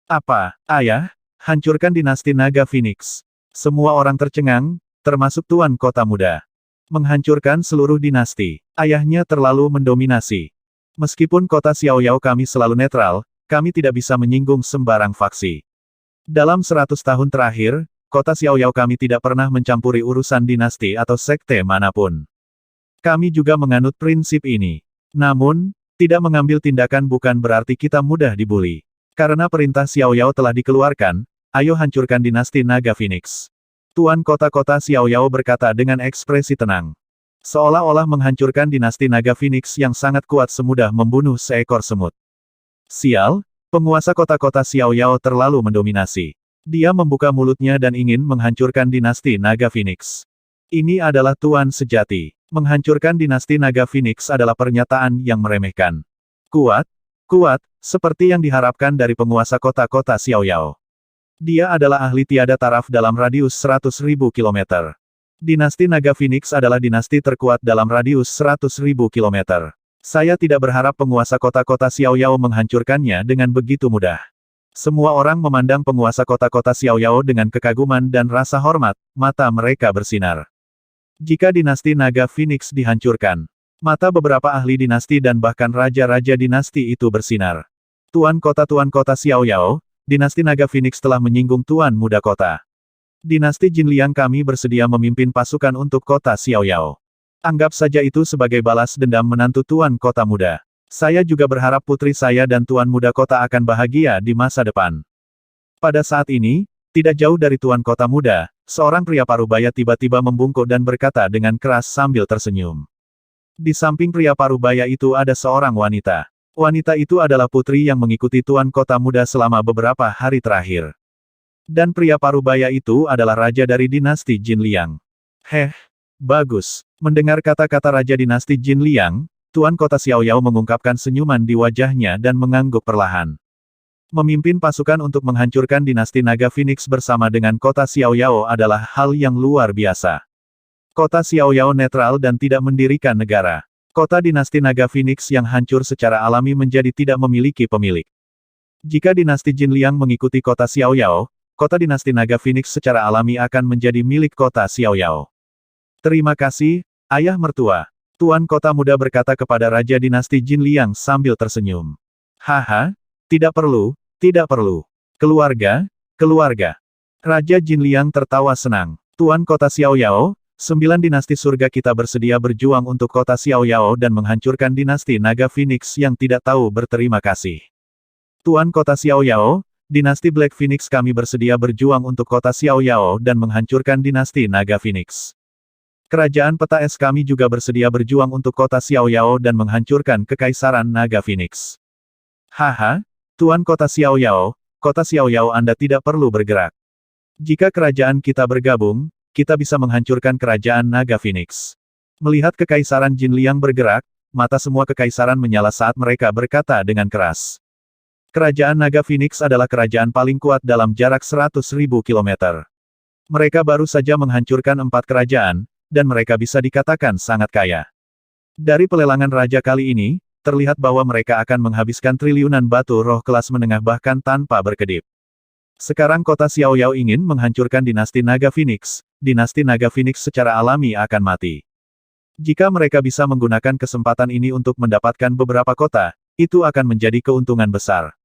Apa, ayah? Hancurkan dinasti Naga Phoenix. Semua orang tercengang, termasuk Tuan Kota Muda. Menghancurkan seluruh dinasti. Ayahnya terlalu mendominasi. Meskipun kota Xiaoyao kami selalu netral, kami tidak bisa menyinggung sembarang faksi. Dalam 100 tahun terakhir, kota Xiaoyao kami tidak pernah mencampuri urusan dinasti atau sekte manapun. Kami juga menganut prinsip ini. Namun, tidak mengambil tindakan bukan berarti kita mudah dibuli. Karena perintah Xiaoyao telah dikeluarkan, ayo hancurkan dinasti Naga Phoenix. Tuan kota-kota Xiaoyao berkata dengan ekspresi tenang. Seolah-olah menghancurkan dinasti Naga Phoenix yang sangat kuat semudah membunuh seekor semut. Sial, penguasa kota-kota Xiaoyao terlalu mendominasi. Dia membuka mulutnya dan ingin menghancurkan dinasti Naga Phoenix. Ini adalah Tuan sejati. Menghancurkan dinasti Naga Phoenix adalah pernyataan yang meremehkan. Kuat, kuat, seperti yang diharapkan dari penguasa kota-kota Xiaoyao. Dia adalah ahli tiada taraf dalam radius 100.000 kilometer. Dinasti Naga Phoenix adalah dinasti terkuat dalam radius 100.000 kilometer. Saya tidak berharap penguasa kota-kota Xiaoyao menghancurkannya dengan begitu mudah. Semua orang memandang penguasa kota-kota Xiaoyao dengan kekaguman dan rasa hormat, mata mereka bersinar. Jika dinasti Naga Phoenix dihancurkan, mata beberapa ahli dinasti dan bahkan raja-raja dinasti itu bersinar. Tuan kota Xiaoyao, dinasti Naga Phoenix telah menyinggung Tuan Muda Kota. Dinasti Jinliang kami bersedia memimpin pasukan untuk kota Xiaoyao. Anggap saja itu sebagai balas dendam menantu Tuan Kota Muda. Saya juga berharap putri saya dan Tuan Muda Kota akan bahagia di masa depan. Pada saat ini, tidak jauh dari Tuan Kota Muda, seorang pria parubaya tiba-tiba membungkuk dan berkata dengan keras sambil tersenyum. Di samping pria parubaya itu ada seorang wanita. Wanita itu adalah putri yang mengikuti Tuan Kota Muda selama beberapa hari terakhir. Dan pria parubaya itu adalah raja dari dinasti Jinliang. Heh, bagus. Mendengar kata-kata raja dinasti Jinliang, Tuan Kota Xiaoyao mengungkapkan senyuman di wajahnya dan mengangguk perlahan. Memimpin pasukan untuk menghancurkan dinasti Naga Phoenix bersama dengan kota Xiaoyao adalah hal yang luar biasa. Kota Xiaoyao netral dan tidak mendirikan negara. Kota dinasti Naga Phoenix yang hancur secara alami menjadi tidak memiliki pemilik. Jika dinasti Jinliang mengikuti kota Xiaoyao, kota dinasti Naga Phoenix secara alami akan menjadi milik kota Xiaoyao. Terima kasih, ayah mertua. Tuan Kota Muda berkata kepada Raja dinasti Jinliang sambil tersenyum. Haha, tidak perlu, tidak perlu. Keluarga, keluarga. Raja Jinliang tertawa senang. Tuan Kota Xiaoyao, 9 dinasti surga kita bersedia berjuang untuk kota Xiaoyao dan menghancurkan dinasti Naga Phoenix yang tidak tahu berterima kasih. Tuan Kota Xiaoyao, dinasti Black Phoenix kami bersedia berjuang untuk kota Xiaoyao dan menghancurkan dinasti Naga Phoenix. Kerajaan Peta Es kami juga bersedia berjuang untuk kota Xiaoyao dan menghancurkan kekaisaran Naga Phoenix. Haha, Tuan Kota Xiaoyao Anda tidak perlu bergerak. Jika kerajaan kita bergabung, kita bisa menghancurkan kerajaan Naga Phoenix. Melihat kekaisaran Jinliang bergerak, mata semua kekaisaran menyala saat mereka berkata dengan keras. Kerajaan Naga Phoenix adalah kerajaan paling kuat dalam jarak 100.000 kilometer. Mereka baru saja menghancurkan 4 kerajaan, dan mereka bisa dikatakan sangat kaya. Dari pelelangan raja kali ini, terlihat bahwa mereka akan menghabiskan triliunan batu roh kelas menengah bahkan tanpa berkedip. Sekarang kota Xiaoyao ingin menghancurkan dinasti Naga Phoenix, dinasti Naga Phoenix secara alami akan mati. Jika mereka bisa menggunakan kesempatan ini untuk mendapatkan beberapa kota, itu akan menjadi keuntungan besar.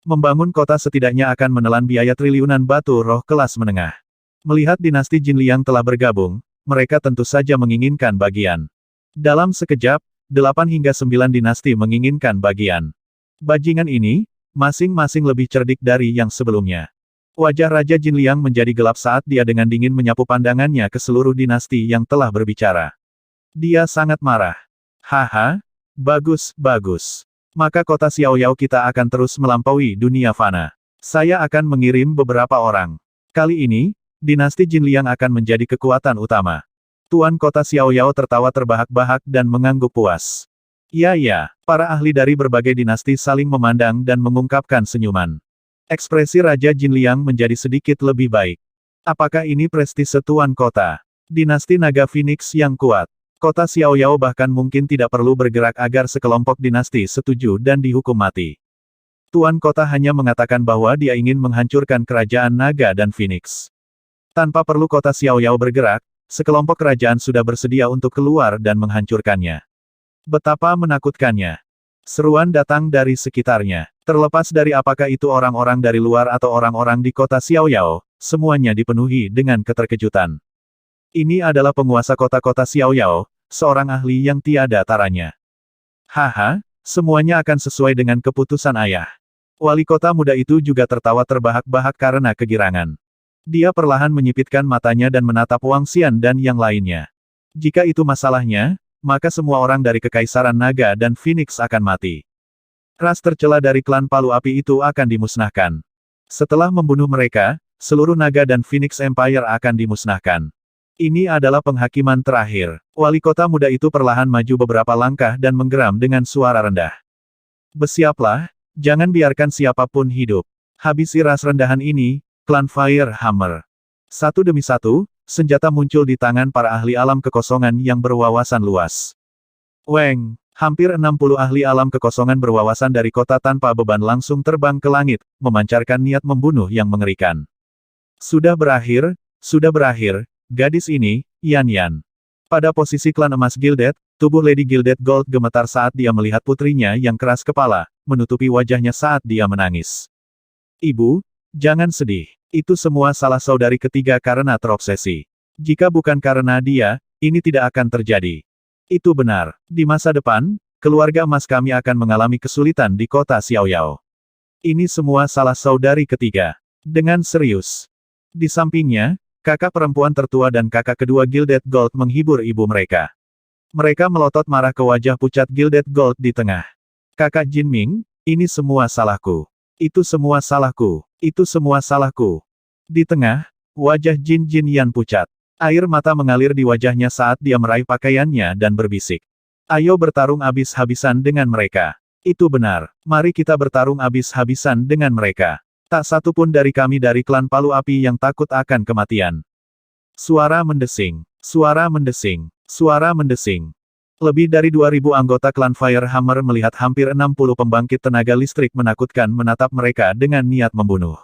Membangun kota setidaknya akan menelan biaya triliunan batu roh kelas menengah. Melihat dinasti Jinliang telah bergabung, mereka tentu saja menginginkan bagian. Dalam sekejap, 8 hingga 9 dinasti menginginkan bagian. Bajingan ini, masing-masing lebih cerdik dari yang sebelumnya. Wajah Raja Jinliang menjadi gelap saat dia dengan dingin menyapu pandangannya ke seluruh dinasti yang telah berbicara. Dia sangat marah. Haha, bagus, bagus. Maka kota Xiaoyao kita akan terus melampaui dunia fana. Saya akan mengirim beberapa orang. Kali ini, dinasti Jinliang akan menjadi kekuatan utama. Tuan Kota Xiaoyao tertawa terbahak-bahak dan mengangguk puas. Ya, para ahli dari berbagai dinasti saling memandang dan mengungkapkan senyuman. Ekspresi Raja Jinliang menjadi sedikit lebih baik. Apakah ini prestise Tuan Kota? Dinasti Naga Phoenix yang kuat. Kota Xiaoyao bahkan mungkin tidak perlu bergerak agar sekelompok dinasti setuju dan dihukum mati. Tuan kota hanya mengatakan bahwa dia ingin menghancurkan kerajaan naga dan Phoenix. Tanpa perlu kota Xiaoyao bergerak, sekelompok kerajaan sudah bersedia untuk keluar dan menghancurkannya. Betapa menakutkannya. Seruan datang dari sekitarnya. Terlepas dari apakah itu orang-orang dari luar atau orang-orang di kota Xiaoyao, semuanya dipenuhi dengan keterkejutan. Ini adalah penguasa kota-kota Xiaoyao, seorang ahli yang tiada taranya. Haha, semuanya akan sesuai dengan keputusan ayah. Wali kota muda itu juga tertawa terbahak-bahak karena kegirangan. Dia perlahan menyipitkan matanya dan menatap Wang Xian dan yang lainnya. Jika itu masalahnya, maka semua orang dari Kekaisaran Naga dan Phoenix akan mati. Ras tercela dari klan Palu Api itu akan dimusnahkan. Setelah membunuh mereka, seluruh Naga dan Phoenix Empire akan dimusnahkan. Ini adalah penghakiman terakhir. Wali kota muda itu perlahan maju beberapa langkah dan menggeram dengan suara rendah. Bersiaplah, jangan biarkan siapapun hidup. Habisi ras rendahan ini, klan Fire Hammer. Satu demi satu, senjata muncul di tangan para ahli alam kekosongan yang berwawasan luas. Weng, hampir 60 ahli alam kekosongan berwawasan dari kota tanpa beban langsung terbang ke langit, memancarkan niat membunuh yang mengerikan. Sudah berakhir, gadis ini, Yan Yan. Pada posisi klan emas Gilded, tubuh Lady Gilded Gold gemetar saat dia melihat putrinya yang keras kepala, menutupi wajahnya saat dia menangis. Ibu, jangan sedih. Itu semua salah saudari ketiga karena terobsesi. Jika bukan karena dia, ini tidak akan terjadi. Itu benar. Di masa depan, keluarga emas kami akan mengalami kesulitan di kota Xiaoyao. Ini semua salah saudari ketiga. Dengan serius. Di sampingnya, kakak perempuan tertua dan kakak kedua Gilded Gold menghibur ibu mereka. Mereka melotot marah ke wajah pucat Gilded Gold di tengah. Kakak Jinming, ini semua salahku. Itu semua salahku. Itu semua salahku. Di tengah, wajah Jin Yan pucat. Air mata mengalir di wajahnya saat dia meraih pakaiannya dan berbisik. Ayo bertarung habis-habisan dengan mereka. Itu benar. Mari kita bertarung habis-habisan dengan mereka. Tak satu pun dari kami dari klan Palu Api yang takut akan kematian. Suara mendesing. Suara mendesing. Suara mendesing. Lebih dari 2000 anggota klan Fire Hammer melihat hampir 60 pembangkit tenaga listrik menakutkan menatap mereka dengan niat membunuh.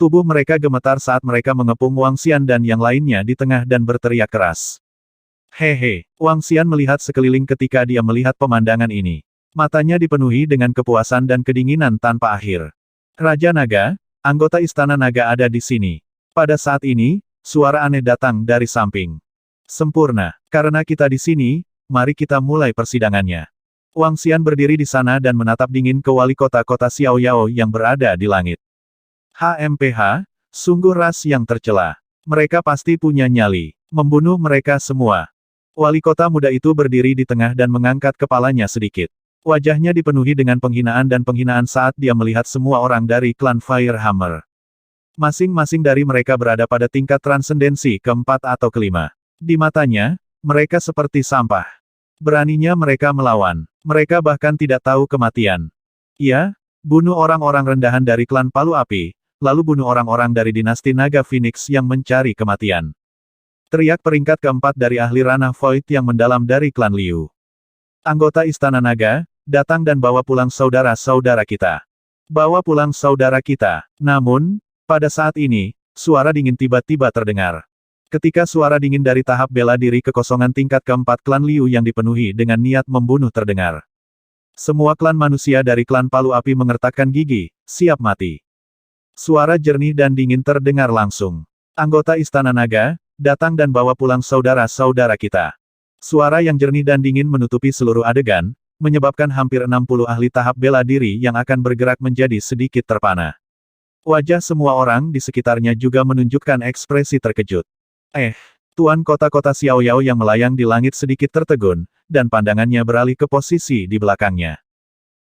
Tubuh mereka gemetar saat mereka mengepung Wang Xian dan yang lainnya di tengah dan berteriak keras. Hehe, Wang Xian melihat sekeliling ketika dia melihat pemandangan ini. Matanya dipenuhi dengan kepuasan dan kedinginan tanpa akhir. Raja Naga, anggota Istana Naga ada di sini. Pada saat ini, suara aneh datang dari samping. Sempurna, karena kita di sini, mari kita mulai persidangannya. Wang Xian berdiri di sana dan menatap dingin ke wali kota-kota Xiaoyao yang berada di langit. HMPH, sungguh ras yang tercela. Mereka pasti punya nyali. Membunuh mereka semua. Wali kota muda itu berdiri di tengah dan mengangkat kepalanya sedikit. Wajahnya dipenuhi dengan penghinaan dan penghinaan saat dia melihat semua orang dari klan Fire Hammer. Masing-masing dari mereka berada pada tingkat transendensi keempat atau kelima. Di matanya, mereka seperti sampah. Beraninya mereka melawan. Mereka bahkan tidak tahu kematian. Ya, bunuh orang-orang rendahan dari klan Palu Api, lalu bunuh orang-orang dari dinasti Naga Phoenix yang mencari kematian. Teriak peringkat keempat dari ahli ranah Void yang mendalam dari klan Liu. Anggota Istana Naga, datang dan bawa pulang saudara-saudara kita. Bawa pulang saudara kita. Namun, pada saat ini, suara dingin tiba-tiba terdengar. Ketika suara dingin dari tahap bela diri kekosongan tingkat keempat klan Liu yang dipenuhi dengan niat membunuh terdengar. Semua klan manusia dari klan Palu Api mengertakkan gigi, siap mati. Suara jernih dan dingin terdengar langsung. Anggota Istana Naga, datang dan bawa pulang saudara-saudara kita. Suara yang jernih dan dingin menutupi seluruh adegan, menyebabkan hampir 60 ahli tahap bela diri yang akan bergerak menjadi sedikit terpana. Wajah semua orang di sekitarnya juga menunjukkan ekspresi terkejut. Tuan kota-kota Xiaoyao yang melayang di langit sedikit tertegun, dan pandangannya beralih ke posisi di belakangnya.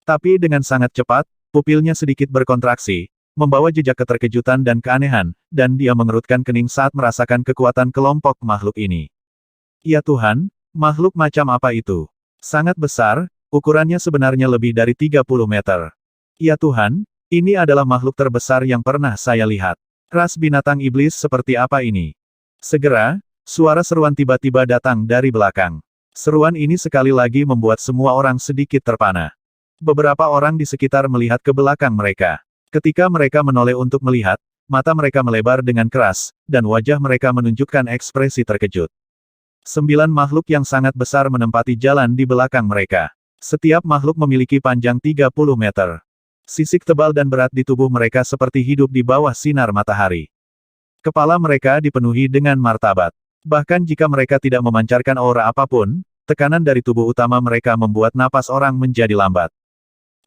Tapi dengan sangat cepat, pupilnya sedikit berkontraksi, membawa jejak keterkejutan dan keanehan, dan dia mengerutkan kening saat merasakan kekuatan kelompok makhluk ini. Ya Tuhan, makhluk macam apa itu? Sangat besar, ukurannya sebenarnya lebih dari 30 meter. Ya Tuhan, ini adalah makhluk terbesar yang pernah saya lihat. Ras binatang iblis seperti apa ini? Segera, suara seruan tiba-tiba datang dari belakang. Seruan ini sekali lagi membuat semua orang sedikit terpana. Beberapa orang di sekitar melihat ke belakang mereka. Ketika mereka menoleh untuk melihat, mata mereka melebar dengan keras, dan wajah mereka menunjukkan ekspresi terkejut. 9 makhluk yang sangat besar menempati jalan di belakang mereka. Setiap makhluk memiliki panjang 30 meter. Sisik tebal dan berat di tubuh mereka seperti hidup di bawah sinar matahari. Kepala mereka dipenuhi dengan martabat. Bahkan jika mereka tidak memancarkan aura apapun, tekanan dari tubuh utama mereka membuat napas orang menjadi lambat.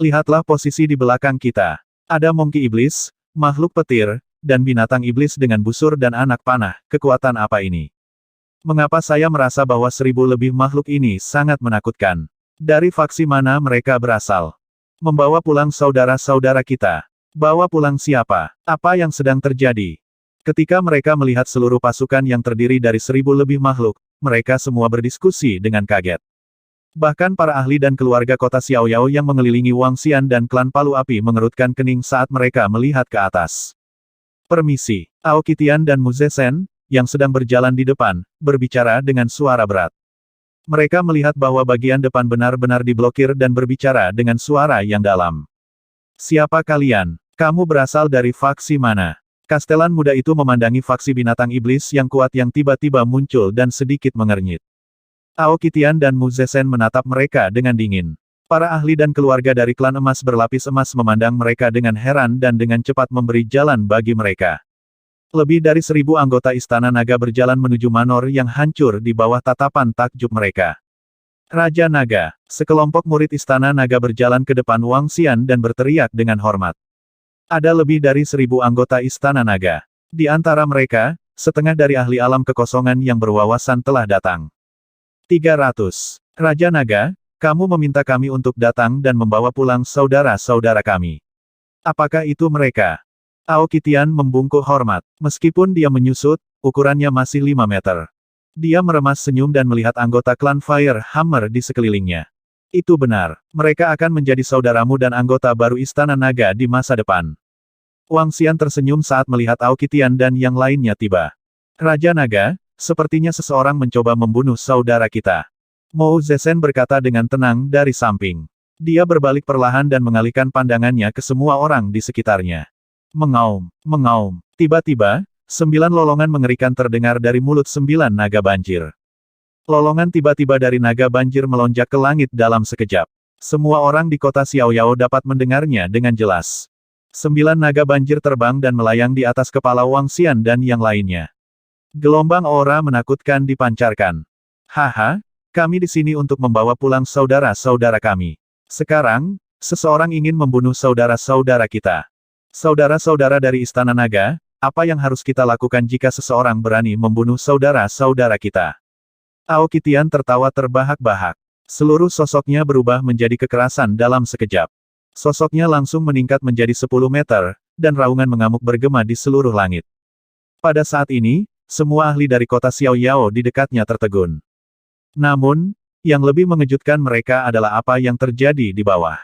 Lihatlah posisi di belakang kita. Ada monkey iblis, makhluk petir, dan binatang iblis dengan busur dan anak panah. Kekuatan apa ini? Mengapa saya merasa bahwa 1000 lebih makhluk ini sangat menakutkan? Dari faksi mana mereka berasal? Membawa pulang saudara-saudara kita. Bawa pulang siapa? Apa yang sedang terjadi? Ketika mereka melihat seluruh pasukan yang terdiri dari 1000 lebih makhluk, mereka semua berdiskusi dengan kaget. Bahkan para ahli dan keluarga kota Xiaoyao yang mengelilingi Wang Xian dan klan Palu Api mengerutkan kening saat mereka melihat ke atas. Permisi, Aoki Tian dan Mu Zesen, yang sedang berjalan di depan, berbicara dengan suara berat. Mereka melihat bahwa bagian depan benar-benar diblokir dan berbicara dengan suara yang dalam. Siapa kalian? Kamu berasal dari faksi mana? Kastelan muda itu memandangi faksi binatang iblis yang kuat yang tiba-tiba muncul dan sedikit mengernyit. Aoki Tian dan Mu Zesen menatap mereka dengan dingin. Para ahli dan keluarga dari klan emas berlapis emas memandang mereka dengan heran dan dengan cepat memberi jalan bagi mereka. Lebih dari 1000 anggota Istana Naga berjalan menuju Manor yang hancur di bawah tatapan takjub mereka. Raja Naga, sekelompok murid Istana Naga berjalan ke depan Wang Xian dan berteriak dengan hormat. Ada lebih dari 1000 anggota Istana Naga. Di antara mereka, setengah dari ahli alam kekosongan yang berwawasan telah datang. 300. Raja Naga, kamu meminta kami untuk datang dan membawa pulang saudara-saudara kami. Apakah itu mereka? Aoki Tian membungkuk hormat. Meskipun dia menyusut, ukurannya masih 5 meter. Dia meremas senyum dan melihat anggota klan Fire Hammer di sekelilingnya. Itu benar. Mereka akan menjadi saudaramu dan anggota baru Istana Naga di masa depan. Wang Xian tersenyum saat melihat Aoki Tian dan yang lainnya tiba. Raja Naga, sepertinya seseorang mencoba membunuh saudara kita. Mo Zesen berkata dengan tenang dari samping. Dia berbalik perlahan dan mengalihkan pandangannya ke semua orang di sekitarnya. Mengaum, mengaum. Tiba-tiba, 9 lolongan mengerikan terdengar dari mulut 9 naga banjir. Lolongan tiba-tiba dari naga banjir melonjak ke langit dalam sekejap. Semua orang di kota Xiaoyao dapat mendengarnya dengan jelas. 9 naga banjir terbang dan melayang di atas kepala Wang Xian dan yang lainnya. Gelombang aura menakutkan dipancarkan. Haha, kami di sini untuk membawa pulang saudara-saudara kami. Sekarang, seseorang ingin membunuh saudara-saudara kita. Saudara-saudara dari Istana Naga, apa yang harus kita lakukan jika seseorang berani membunuh saudara-saudara kita? Aoki Tian tertawa terbahak-bahak. Seluruh sosoknya berubah menjadi kekerasan dalam sekejap. Sosoknya langsung meningkat menjadi 10 meter, dan raungan mengamuk bergema di seluruh langit. Pada saat ini, semua ahli dari kota Xiaoyao di dekatnya tertegun. Namun, yang lebih mengejutkan mereka adalah apa yang terjadi di bawah.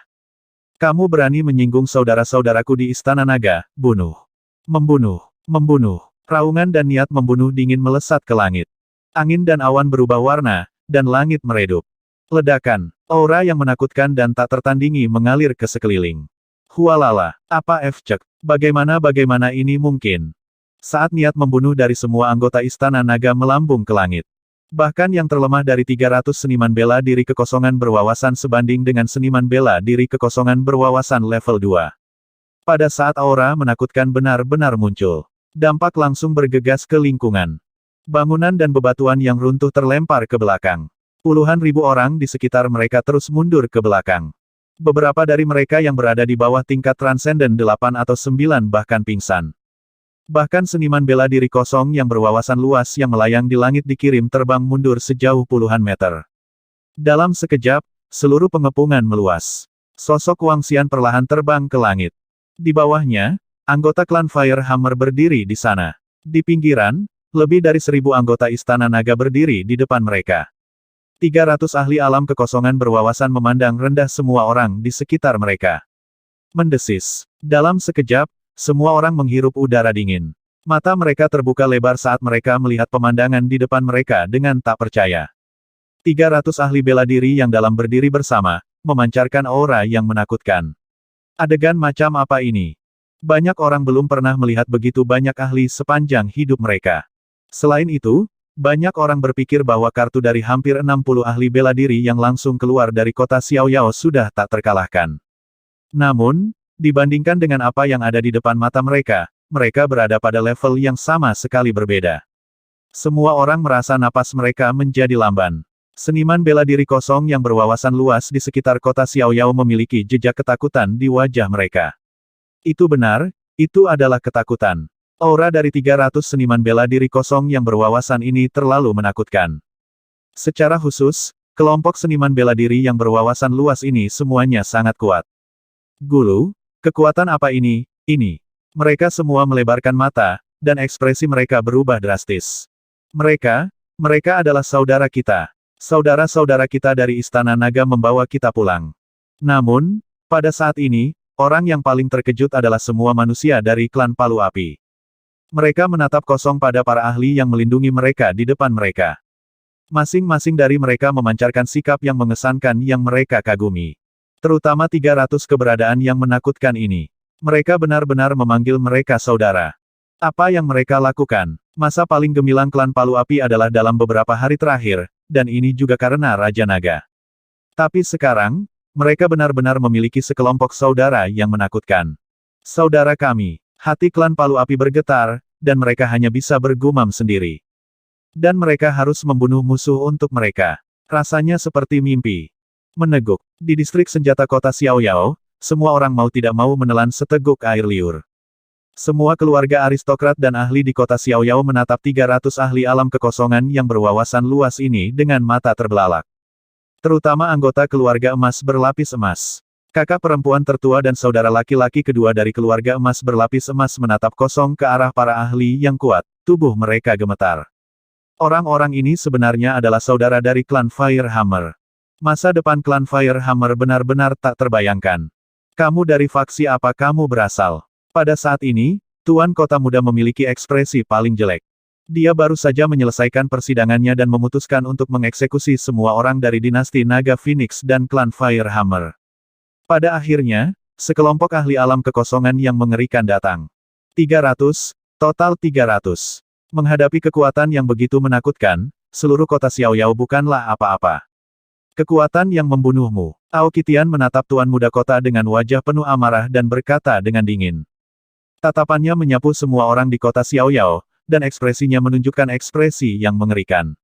Kamu berani menyinggung saudara-saudaraku di Istana Naga, bunuh. Membunuh, membunuh. Raungan dan niat membunuh dingin melesat ke langit. Angin dan awan berubah warna, dan langit meredup. Ledakan, aura yang menakutkan dan tak tertandingi mengalir ke sekeliling. Hualala, apa efcek? Bagaimana ini mungkin? Saat niat membunuh dari semua anggota Istana Naga melambung ke langit. Bahkan yang terlemah dari 300 seniman bela diri kekosongan berwawasan sebanding dengan seniman bela diri kekosongan berwawasan level 2. Pada saat aura menakutkan benar-benar muncul, dampak langsung bergegas ke lingkungan. Bangunan dan bebatuan yang runtuh terlempar ke belakang. Puluhan ribu orang di sekitar mereka terus mundur ke belakang. Beberapa dari mereka yang berada di bawah tingkat transenden 8 atau 9 bahkan pingsan. Bahkan seniman bela diri kosong yang berwawasan luas yang melayang di langit dikirim terbang mundur sejauh puluhan meter. Dalam sekejap, seluruh pengepungan meluas. Sosok Wang Xian perlahan terbang ke langit. Di bawahnya, anggota klan Fire Hammer berdiri di sana. Di pinggiran, lebih dari 1000 anggota Istana Naga berdiri di depan mereka. 300 ahli alam kekosongan berwawasan memandang rendah semua orang di sekitar mereka. Mendesis. Dalam sekejap, semua orang menghirup udara dingin. Mata mereka terbuka lebar saat mereka melihat pemandangan di depan mereka dengan tak percaya. 300 ahli bela diri yang dalam berdiri bersama, memancarkan aura yang menakutkan. Adegan macam apa ini? Banyak orang belum pernah melihat begitu banyak ahli sepanjang hidup mereka. Selain itu, banyak orang berpikir bahwa kartu dari hampir 60 ahli bela diri yang langsung keluar dari kota Xiaoyao sudah tak terkalahkan. Namun, dibandingkan dengan apa yang ada di depan mata mereka, mereka berada pada level yang sama sekali berbeda. Semua orang merasa napas mereka menjadi lamban. Seniman bela diri kosong yang berwawasan luas di sekitar kota Xiaoyao memiliki jejak ketakutan di wajah mereka. Itu benar, itu adalah ketakutan. Aura dari 300 seniman bela diri kosong yang berwawasan ini terlalu menakutkan. Secara khusus, kelompok seniman bela diri yang berwawasan luas ini semuanya sangat kuat. Gulu, kekuatan apa ini? Ini. Mereka semua melebarkan mata, dan ekspresi mereka berubah drastis. Mereka adalah saudara kita. Saudara-saudara kita dari Istana Naga membawa kita pulang. Namun, pada saat ini, orang yang paling terkejut adalah semua manusia dari klan Palu Api. Mereka menatap kosong pada para ahli yang melindungi mereka di depan mereka. Masing-masing dari mereka memancarkan sikap yang mengesankan yang mereka kagumi. Terutama 300 keberadaan yang menakutkan ini. Mereka benar-benar memanggil mereka saudara. Apa yang mereka lakukan? Masa paling gemilang klan Palu Api adalah dalam beberapa hari terakhir, dan ini juga karena Raja Naga. Tapi sekarang, mereka benar-benar memiliki sekelompok saudara yang menakutkan. Saudara kami, hati klan Palu Api bergetar, dan mereka hanya bisa bergumam sendiri. Dan mereka harus membunuh musuh untuk mereka. Rasanya seperti mimpi. Meneguk. Di distrik senjata kota Xiaoyao, semua orang mau tidak mau menelan seteguk air liur. Semua keluarga aristokrat dan ahli di kota Xiaoyao menatap 300 ahli alam kekosongan yang berwawasan luas ini dengan mata terbelalak. Terutama anggota keluarga emas berlapis emas. Kakak perempuan tertua dan saudara laki-laki kedua dari keluarga emas berlapis emas menatap kosong ke arah para ahli yang kuat, tubuh mereka gemetar. Orang-orang ini sebenarnya adalah saudara dari klan Firehammer. Masa depan klan Firehammer benar-benar tak terbayangkan. Kamu dari faksi apa kamu berasal? Pada saat ini, Tuan Kota Muda memiliki ekspresi paling jelek. Dia baru saja menyelesaikan persidangannya dan memutuskan untuk mengeksekusi semua orang dari dinasti Naga Phoenix dan klan Firehammer. Pada akhirnya, sekelompok ahli alam kekosongan yang mengerikan datang. 300, total 300. Menghadapi kekuatan yang begitu menakutkan, seluruh kota Xiaoyao bukanlah apa-apa. Kekuatan yang membunuhmu. Aoki Tian menatap Tuan Muda Kota dengan wajah penuh amarah dan berkata dengan dingin. Tatapannya menyapu semua orang di kota Xiaoyao, dan ekspresinya menunjukkan ekspresi yang mengerikan.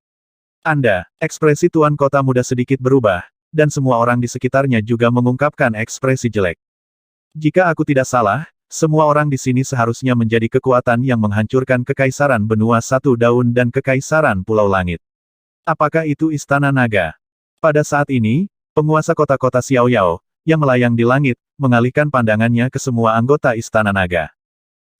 Ekspresi Tuan Kota Muda sedikit berubah, dan semua orang di sekitarnya juga mengungkapkan ekspresi jelek. Jika aku tidak salah, semua orang di sini seharusnya menjadi kekuatan yang menghancurkan Kekaisaran Benua Satu Daun dan Kekaisaran Pulau Langit. Apakah itu Istana Naga? Pada saat ini, penguasa kota-kota Xiaoyao, yang melayang di langit, mengalihkan pandangannya ke semua anggota Istana Naga.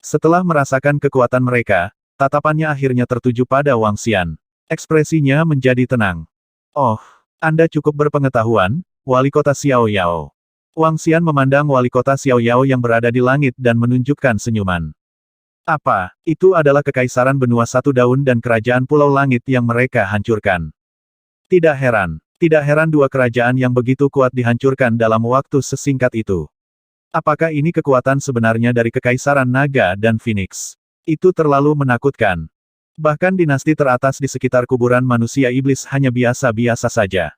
Setelah merasakan kekuatan mereka, tatapannya akhirnya tertuju pada Wang Xian. Ekspresinya menjadi tenang. Oh, Anda cukup berpengetahuan, Wali Kota Xiaoyao. Wang Xian memandang Wali Kota Xiaoyao yang berada di langit dan menunjukkan senyuman. Apa, itu adalah Kekaisaran Benua Satu Daun dan Kerajaan Pulau Langit yang mereka hancurkan. Tidak heran dua kerajaan yang begitu kuat dihancurkan dalam waktu sesingkat itu. Apakah ini kekuatan sebenarnya dari Kekaisaran Naga dan Phoenix? Itu terlalu menakutkan. Bahkan dinasti teratas di sekitar kuburan manusia iblis hanya biasa-biasa saja.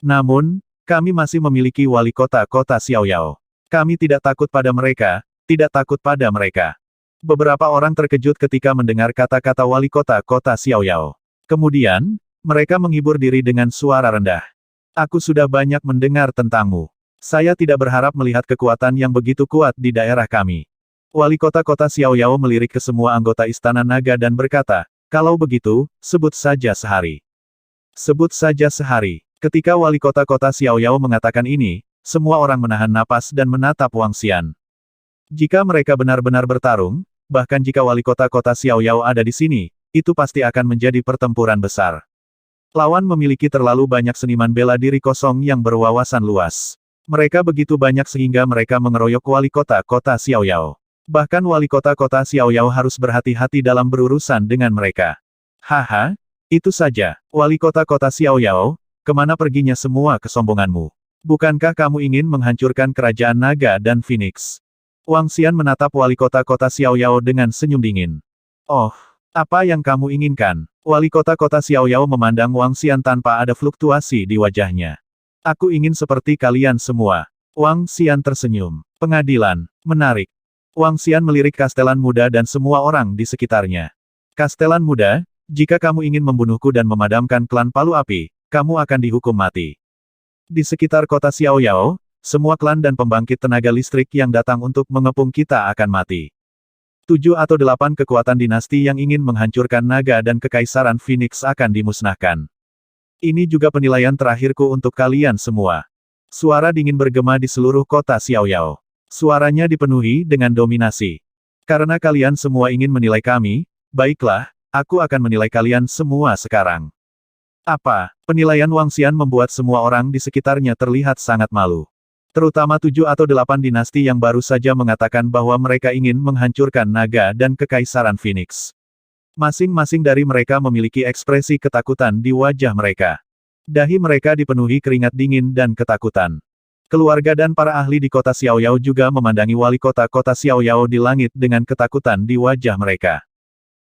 Namun, kami masih memiliki wali kota Xiaoyao. Kami tidak takut pada mereka, tidak takut pada mereka. Beberapa orang terkejut ketika mendengar kata-kata wali kota Xiaoyao. Kemudian, mereka menghibur diri dengan suara rendah. Aku sudah banyak mendengar tentangmu. Saya tidak berharap melihat kekuatan yang begitu kuat di daerah kami. Wali kota Xiaoyao melirik ke semua anggota Istana Naga dan berkata, kalau begitu, sebut saja sehari. Sebut saja sehari. Ketika wali kota Xiaoyao mengatakan ini, semua orang menahan napas dan menatap Wang Xian. Jika mereka benar-benar bertarung, bahkan jika wali kota Xiaoyao ada di sini, itu pasti akan menjadi pertempuran besar. Lawan memiliki terlalu banyak seniman bela diri kosong yang berwawasan luas. Mereka begitu banyak sehingga mereka mengeroyok wali kota Xiaoyao. Bahkan wali kota Xiaoyao harus berhati-hati dalam berurusan dengan mereka. Haha, itu saja, wali kota Xiaoyao, kemana perginya semua kesombonganmu? Bukankah kamu ingin menghancurkan kerajaan naga dan Phoenix? Wang Xian menatap wali kota-kota Xiaoyao dengan senyum dingin. Oh, apa yang kamu inginkan? Wali kota-kota Xiaoyao memandang Wang Xian tanpa ada fluktuasi di wajahnya. Aku ingin seperti kalian semua. Wang Xian tersenyum. Pengadilan. Menarik. Wang Xian melirik Kastelan Muda dan semua orang di sekitarnya. Kastelan Muda, jika kamu ingin membunuhku dan memadamkan klan Palu Api, kamu akan dihukum mati. Di sekitar kota Xiaoyao, semua klan dan pembangkit tenaga listrik yang datang untuk mengepung kita akan mati. 7 atau 8 kekuatan dinasti yang ingin menghancurkan naga dan kekaisaran Phoenix akan dimusnahkan. Ini juga penilaian terakhirku untuk kalian semua. Suara dingin bergema di seluruh kota Xiaoyao. Suaranya dipenuhi dengan dominasi. Karena kalian semua ingin menilai kami, baiklah, aku akan menilai kalian semua sekarang. Apa? Penilaian Wang Xian membuat semua orang di sekitarnya terlihat sangat malu. Terutama 7 atau 8 dinasti yang baru saja mengatakan bahwa mereka ingin menghancurkan naga dan kekaisaran Phoenix. Masing-masing dari mereka memiliki ekspresi ketakutan di wajah mereka. Dahi mereka dipenuhi keringat dingin dan ketakutan. Keluarga dan para ahli di kota Xiaoyao juga memandangi wali kota-kota Xiaoyao di langit dengan ketakutan di wajah mereka.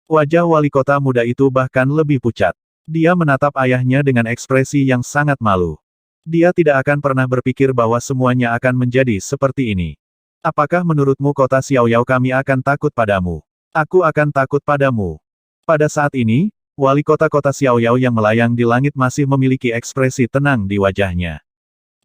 Wajah wali kota muda itu bahkan lebih pucat. Dia menatap ayahnya dengan ekspresi yang sangat malu. Dia tidak akan pernah berpikir bahwa semuanya akan menjadi seperti ini. Apakah menurutmu kota Xiaoyao kami akan takut padamu? Aku akan takut padamu. Pada saat ini, wali kota-kota Xiaoyao yang melayang di langit masih memiliki ekspresi tenang di wajahnya.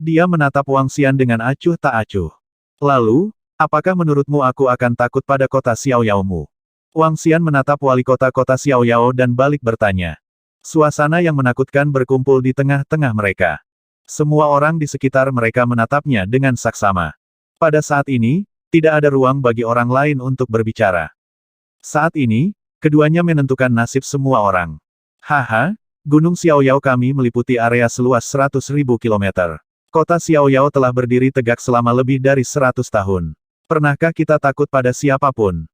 Dia menatap Wang Xian dengan acuh tak acuh. Lalu, apakah menurutmu aku akan takut pada kota Xiaoyao-mu? Wang Xian menatap wali kota-kota Xiaoyao dan balik bertanya. Suasana yang menakutkan berkumpul di tengah-tengah mereka. Semua orang di sekitar mereka menatapnya dengan saksama. Pada saat ini, tidak ada ruang bagi orang lain untuk berbicara. Saat ini, keduanya menentukan nasib semua orang. Haha, Gunung Xiaoyao kami meliputi area seluas 100.000 km. Kota Xiaoyao telah berdiri tegak selama lebih dari 100 tahun. Pernahkah kita takut pada siapapun?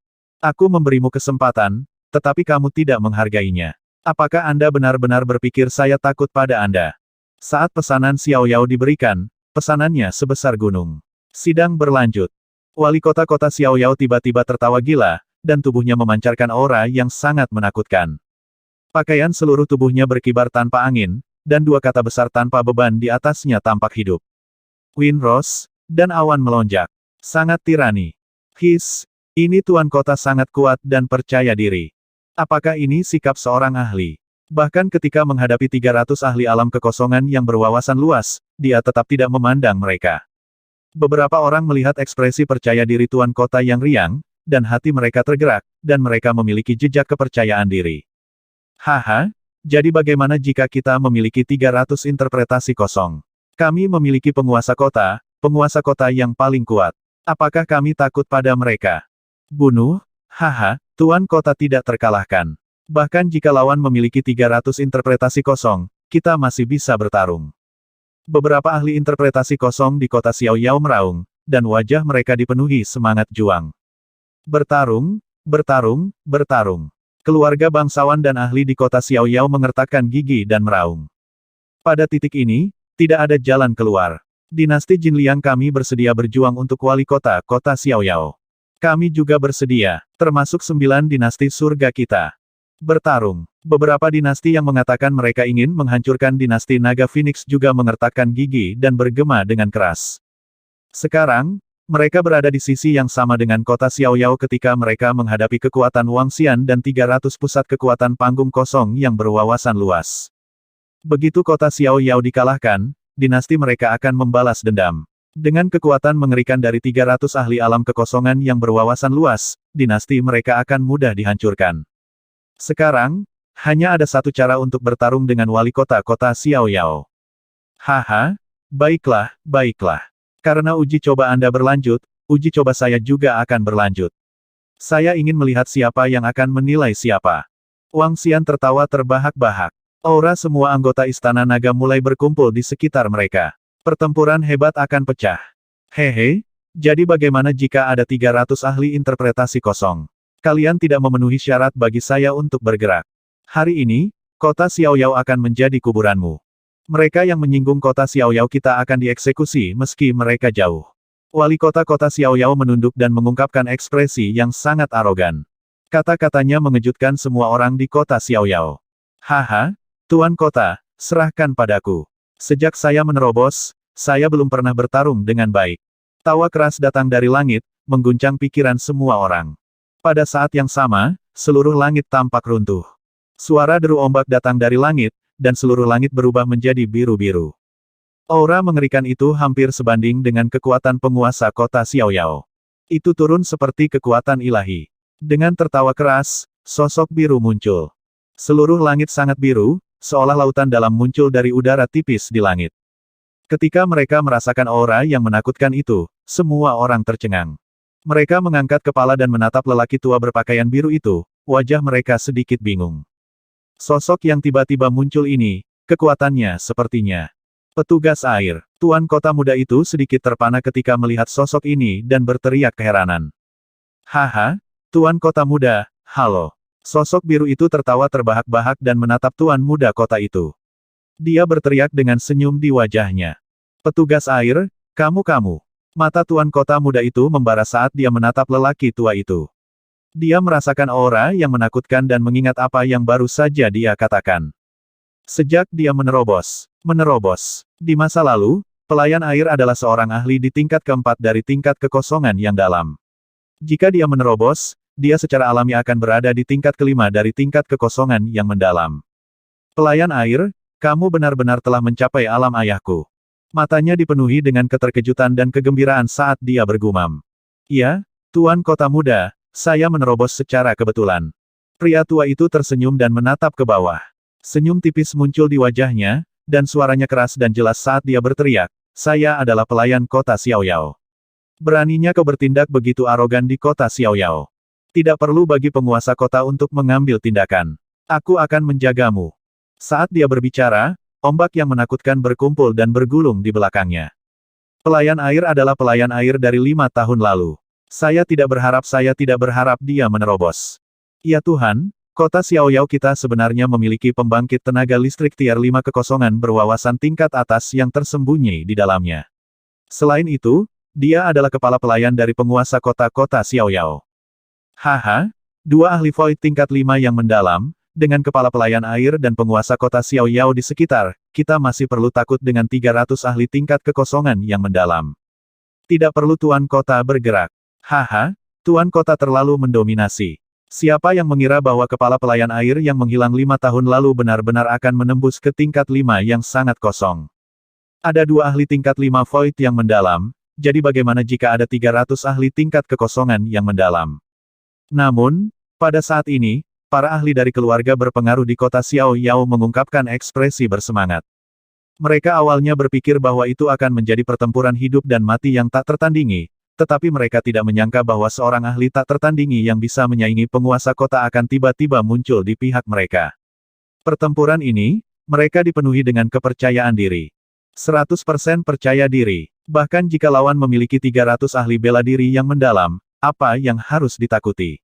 Aku memberimu kesempatan, tetapi kamu tidak menghargainya. Apakah Anda benar-benar berpikir saya takut pada Anda? Saat pesanan Xiaoyao diberikan, pesanannya sebesar gunung. Sidang berlanjut. Wali kota-kota Xiaoyao tiba-tiba tertawa gila, dan tubuhnya memancarkan aura yang sangat menakutkan. Pakaian seluruh tubuhnya berkibar tanpa angin, dan 2 kata besar tanpa beban di atasnya tampak hidup. Windrose, dan awan melonjak. Sangat tirani. Ini tuan kota sangat kuat dan percaya diri. Apakah ini sikap seorang ahli? Bahkan ketika menghadapi 300 ahli alam kekosongan yang berwawasan luas, dia tetap tidak memandang mereka. Beberapa orang melihat ekspresi percaya diri tuan kota yang riang, dan hati mereka tergerak, dan mereka memiliki jejak kepercayaan diri. Haha, jadi bagaimana jika kita memiliki 300 interpretasi kosong? Kami memiliki penguasa kota yang paling kuat. Apakah kami takut pada mereka? Bunuh? Haha, tuan kota tidak terkalahkan. Bahkan jika lawan memiliki 300 interpretasi kosong, kita masih bisa bertarung. Beberapa ahli interpretasi kosong di kota Xiaoyao meraung, dan wajah mereka dipenuhi semangat juang. Bertarung, bertarung, bertarung. Keluarga bangsawan dan ahli di kota Xiaoyao mengertakkan gigi dan meraung. Pada titik ini, tidak ada jalan keluar. Dinasti Jinliang kami bersedia berjuang untuk wali kota Xiaoyao. Kami juga bersedia, termasuk 9 dinasti surga kita. Bertarung. Beberapa dinasti yang mengatakan mereka ingin menghancurkan dinasti Naga Phoenix juga mengertakkan gigi dan bergema dengan keras. Sekarang, mereka berada di sisi yang sama dengan kota Xiaoyao ketika mereka menghadapi kekuatan Wang Xian dan 300 pusat kekuatan panggung kosong yang berwawasan luas. Begitu kota Xiaoyao dikalahkan, dinasti mereka akan membalas dendam. Dengan kekuatan mengerikan dari 300 ahli alam kekosongan yang berwawasan luas, dinasti mereka akan mudah dihancurkan. Sekarang, hanya ada satu cara untuk bertarung dengan wali kota Xiaoyao. Haha, baiklah, baiklah. Karena uji coba Anda berlanjut, uji coba saya juga akan berlanjut. Saya ingin melihat siapa yang akan menilai siapa. Wang Xian tertawa terbahak-bahak. Aura semua anggota Istana Naga mulai berkumpul di sekitar mereka. Pertempuran hebat akan pecah. Hehe, jadi bagaimana jika ada 300 ahli interpretasi kosong? Kalian tidak memenuhi syarat bagi saya untuk bergerak. Hari ini, kota Xiaoyao akan menjadi kuburanmu. Mereka yang menyinggung kota Xiaoyao kita akan dieksekusi meski mereka jauh. Wali kota Xiaoyao menunduk dan mengungkapkan ekspresi yang sangat arogan. Kata-katanya mengejutkan semua orang di kota Xiaoyao. Haha, Tuan Kota, serahkan padaku. Sejak saya menerobos, saya belum pernah bertarung dengan baik. Tawa keras datang dari langit, mengguncang pikiran semua orang. Pada saat yang sama, seluruh langit tampak runtuh. Suara deru ombak datang dari langit, dan seluruh langit berubah menjadi biru-biru. Aura mengerikan itu hampir sebanding dengan kekuatan penguasa kota Xiaoyao. Itu turun seperti kekuatan ilahi. Dengan tertawa keras, sosok biru muncul. Seluruh langit sangat biru, seolah lautan dalam muncul dari udara tipis di langit. Ketika mereka merasakan aura yang menakutkan itu, semua orang tercengang. Mereka mengangkat kepala dan menatap lelaki tua berpakaian biru itu, wajah mereka sedikit bingung. Sosok yang tiba-tiba muncul ini, kekuatannya sepertinya petugas air. Tuan kota muda itu sedikit terpana ketika melihat sosok ini dan berteriak keheranan. Haha, Tuan kota muda, halo. Sosok biru itu tertawa terbahak-bahak dan menatap tuan muda kota itu. Dia berteriak dengan senyum di wajahnya. Petugas air, kamu. Mata tuan kota muda itu membara saat dia menatap lelaki tua itu. Dia merasakan aura yang menakutkan dan mengingat apa yang baru saja dia katakan. Sejak dia menerobos. Di masa lalu, pelayan air adalah seorang ahli di tingkat keempat dari tingkat kekosongan yang dalam. Jika dia menerobos, dia secara alami akan berada di tingkat kelima dari tingkat kekosongan yang mendalam. Pelayan air, kamu benar-benar telah mencapai alam ayahku. Matanya dipenuhi dengan keterkejutan dan kegembiraan saat dia bergumam. Ya, Tuan Kota Muda, saya menerobos secara kebetulan. Pria tua itu tersenyum dan menatap ke bawah. Senyum tipis muncul di wajahnya, dan suaranya keras dan jelas saat dia berteriak, saya adalah pelayan kota Xiaoyao. Beraninya kau bertindak begitu arogan di kota Xiaoyao. Tidak perlu bagi penguasa kota untuk mengambil tindakan. Aku akan menjagamu. Saat dia berbicara, ombak yang menakutkan berkumpul dan bergulung di belakangnya. Pelayan air adalah pelayan air dari 5 tahun lalu. Saya tidak berharap dia menerobos. Ya Tuhan, kota Xiaoyao kita sebenarnya memiliki pembangkit tenaga listrik tier 5 kekosongan berwawasan tingkat atas yang tersembunyi di dalamnya. Selain itu, dia adalah kepala pelayan dari penguasa kota-kota Xiaoyao. Haha, 2 ahli void tingkat 5 yang mendalam, dengan kepala pelayan air dan penguasa kota Xiaoyao di sekitar, kita masih perlu takut dengan 300 ahli tingkat kekosongan yang mendalam. Tidak perlu Tuan Kota bergerak. Haha, Tuan Kota terlalu mendominasi. Siapa yang mengira bahwa kepala pelayan air yang menghilang 5 tahun lalu benar-benar akan menembus ke tingkat 5 yang sangat kosong. Ada 2 ahli tingkat 5 void yang mendalam, jadi bagaimana jika ada 300 ahli tingkat kekosongan yang mendalam? Namun, pada saat ini, para ahli dari keluarga berpengaruh di kota Xiaoyao mengungkapkan ekspresi bersemangat. Mereka awalnya berpikir bahwa itu akan menjadi pertempuran hidup dan mati yang tak tertandingi, tetapi mereka tidak menyangka bahwa seorang ahli tak tertandingi yang bisa menyaingi penguasa kota akan tiba-tiba muncul di pihak mereka. Pertempuran ini, mereka dipenuhi dengan kepercayaan diri. 100% percaya diri. Bahkan jika lawan memiliki 300 ahli bela diri yang mendalam, apa yang harus ditakuti?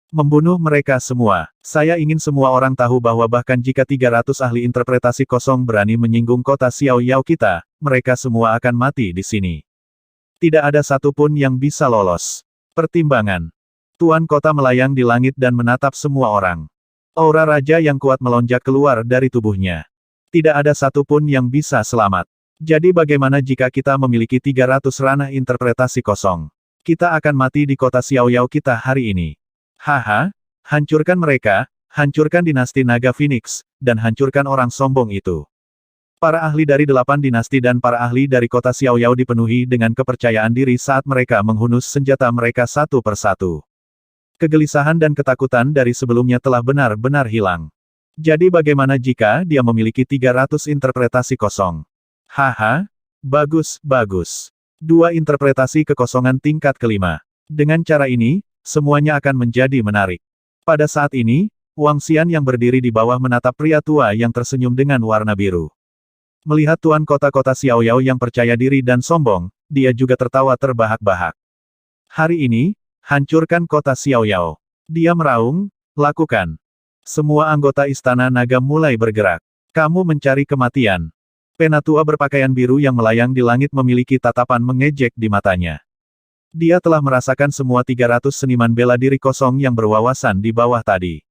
Membunuh mereka semua. Saya ingin semua orang tahu bahwa bahkan jika 300 ahli interpretasi kosong berani menyinggung kota Xiaoyao kita, mereka semua akan mati di sini. Tidak ada satupun yang bisa lolos. Pertimbangan. Tuan kota melayang di langit dan menatap semua orang. Aura raja yang kuat melonjak keluar dari tubuhnya. Tidak ada satupun yang bisa selamat. Jadi bagaimana jika kita memiliki 300 ranah interpretasi kosong? Kita akan mati di kota Xiaoyao kita hari ini. Haha, hancurkan mereka, hancurkan dinasti Naga Phoenix, dan hancurkan orang sombong itu. Para ahli dari 8 dinasti dan para ahli dari kota Xiaoyao dipenuhi dengan kepercayaan diri saat mereka menghunus senjata mereka satu persatu. Kegelisahan dan ketakutan dari sebelumnya telah benar-benar hilang. Jadi bagaimana jika dia memiliki 300 interpretasi kosong? Haha, bagus. 2 interpretasi kekosongan tingkat kelima. Dengan cara ini, semuanya akan menjadi menarik. Pada saat ini, Wang Xian yang berdiri di bawah menatap pria tua yang tersenyum dengan warna biru. Melihat tuan kota-kota Xiaoyao yang percaya diri dan sombong, dia juga tertawa terbahak-bahak. Hari ini, hancurkan kota Xiaoyao. Dia meraung, lakukan. Semua anggota Istana Naga mulai bergerak. Kamu mencari kematian. Penatua berpakaian biru yang melayang di langit memiliki tatapan mengejek di matanya. Dia telah merasakan semua 300 seniman bela diri kosong yang berwawasan di bawah tadi.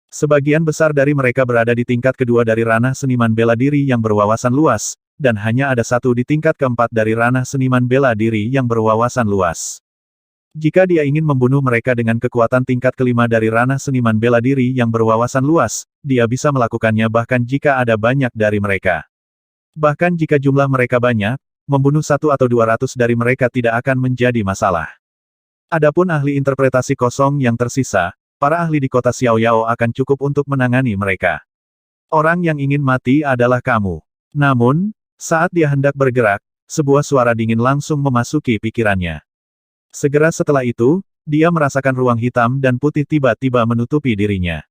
Sebagian besar dari mereka berada di tingkat kedua dari ranah seniman bela diri yang berwawasan luas, dan hanya ada satu di tingkat keempat dari ranah seniman bela diri yang berwawasan luas. Jika dia ingin membunuh mereka dengan kekuatan tingkat kelima dari ranah seniman bela diri yang berwawasan luas, dia bisa melakukannya bahkan jika ada banyak dari mereka. Bahkan jika jumlah mereka banyak, membunuh 1 atau 200 dari mereka tidak akan menjadi masalah. Adapun ahli interpretasi kosong yang tersisa, para ahli di kota Xiaoyao akan cukup untuk menangani mereka. Orang yang ingin mati adalah kamu. Namun, saat dia hendak bergerak, sebuah suara dingin langsung memasuki pikirannya. Segera setelah itu, dia merasakan ruang hitam dan putih tiba-tiba menutupi dirinya.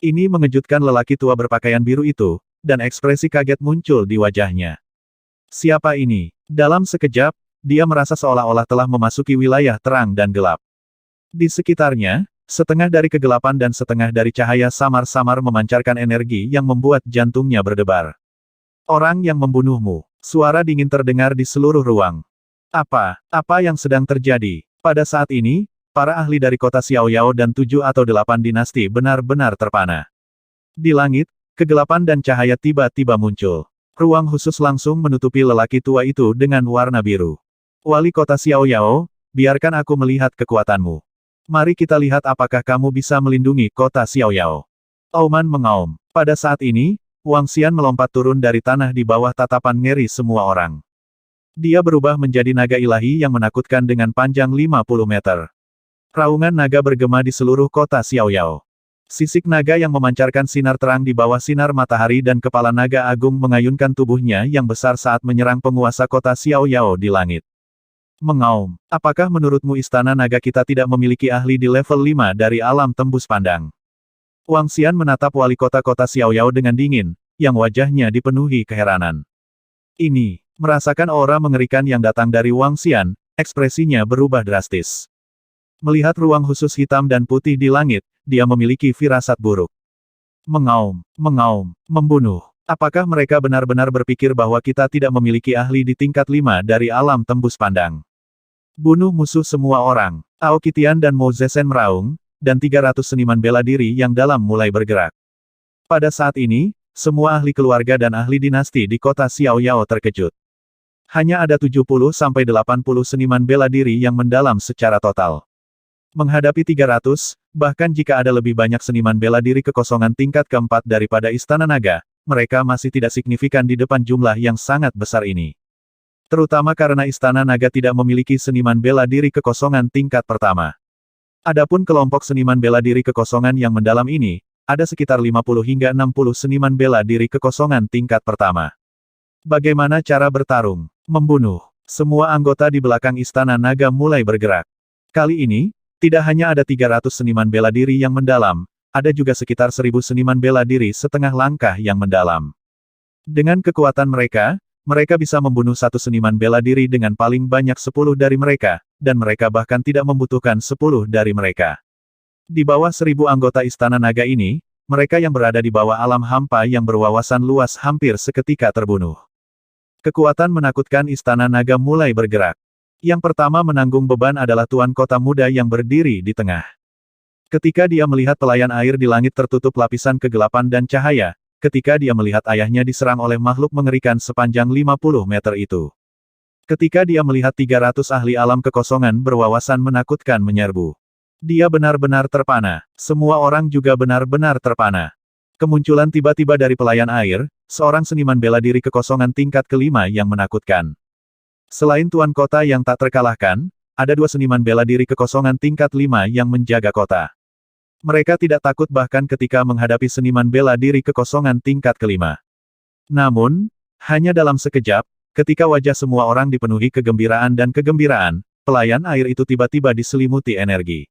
Ini mengejutkan lelaki tua berpakaian biru itu, dan ekspresi kaget muncul di wajahnya. Siapa ini? Dalam sekejap, dia merasa seolah-olah telah memasuki wilayah terang dan gelap. Di sekitarnya, setengah dari kegelapan dan setengah dari cahaya samar-samar memancarkan energi yang membuat jantungnya berdebar. Orang yang membunuhmu. Suara dingin terdengar di seluruh ruang. Apa yang sedang terjadi? Pada saat ini, para ahli dari kota Xiaoyao dan 7 atau 8 dinasti benar-benar terpana. Di langit, kegelapan dan cahaya tiba-tiba muncul. Ruang khusus langsung menutupi lelaki tua itu dengan warna biru. Wali kota Xiaoyao, biarkan aku melihat kekuatanmu. Mari kita lihat apakah kamu bisa melindungi kota Xiaoyao. Auman mengaum. Pada saat ini, Wang Xian melompat turun dari tanah di bawah tatapan ngeri semua orang. Dia berubah menjadi naga ilahi yang menakutkan dengan panjang 50 meter. Raungan naga bergema di seluruh kota Xiaoyao. Sisik naga yang memancarkan sinar terang di bawah sinar matahari dan kepala naga agung mengayunkan tubuhnya yang besar saat menyerang penguasa kota Xiaoyao di langit. Mengaum, apakah menurutmu istana naga kita tidak memiliki ahli di level 5 dari alam tembus pandang? Wang Xian menatap wali kota-kota Xiaoyao dengan dingin, yang wajahnya dipenuhi keheranan. Ini, merasakan aura mengerikan yang datang dari Wang Xian, ekspresinya berubah drastis. Melihat ruang khusus hitam dan putih di langit, dia memiliki firasat buruk. Mengaum, membunuh. Apakah mereka benar-benar berpikir bahwa kita tidak memiliki ahli di tingkat 5 dari alam tembus pandang? Bunuh musuh semua orang. Aoki Tian dan Mo Zesen meraung, dan 300 seniman bela diri yang dalam mulai bergerak. Pada saat ini, semua ahli keluarga dan ahli dinasti di kota Xiaoyao terkejut. Hanya ada 70-80 seniman bela diri yang mendalam secara total. Menghadapi 300, bahkan jika ada lebih banyak seniman bela diri kekosongan tingkat keempat daripada Istana Naga, mereka masih tidak signifikan di depan jumlah yang sangat besar ini. Terutama karena Istana Naga tidak memiliki seniman bela diri kekosongan tingkat pertama. Adapun kelompok seniman bela diri kekosongan yang mendalam ini, ada sekitar 50 hingga 60 seniman bela diri kekosongan tingkat pertama. Bagaimana cara bertarung? Membunuh. Semua anggota di belakang Istana Naga mulai bergerak. Kali ini, tidak hanya ada 300 seniman bela diri yang mendalam, ada juga sekitar 1000 seniman bela diri setengah langkah yang mendalam. Dengan kekuatan mereka, mereka bisa membunuh satu seniman bela diri dengan paling banyak 10 dari mereka, dan mereka bahkan tidak membutuhkan 10 dari mereka. Di bawah 1000 anggota Istana Naga ini, mereka yang berada di bawah alam hampa yang berwawasan luas hampir seketika terbunuh. Kekuatan menakutkan Istana Naga mulai bergerak. Yang pertama menanggung beban adalah Tuan Kota Muda yang berdiri di tengah. Ketika dia melihat pelayan air di langit tertutup lapisan kegelapan dan cahaya, ketika dia melihat ayahnya diserang oleh makhluk mengerikan sepanjang 50 meter itu. Ketika dia melihat 300 ahli alam kekosongan berwawasan menakutkan menyerbu. Dia benar-benar terpana. Semua orang juga benar-benar terpana. Kemunculan tiba-tiba dari pelayan air, seorang seniman bela diri kekosongan tingkat kelima yang menakutkan. Selain Tuan Kota yang tak terkalahkan, ada 2 seniman bela diri kekosongan tingkat 5 yang menjaga kota. Mereka tidak takut bahkan ketika menghadapi seniman bela diri kekosongan tingkat kelima. Namun, hanya dalam sekejap, ketika wajah semua orang dipenuhi kegembiraan dan kegembiraan, pelayan air itu tiba-tiba diselimuti energi.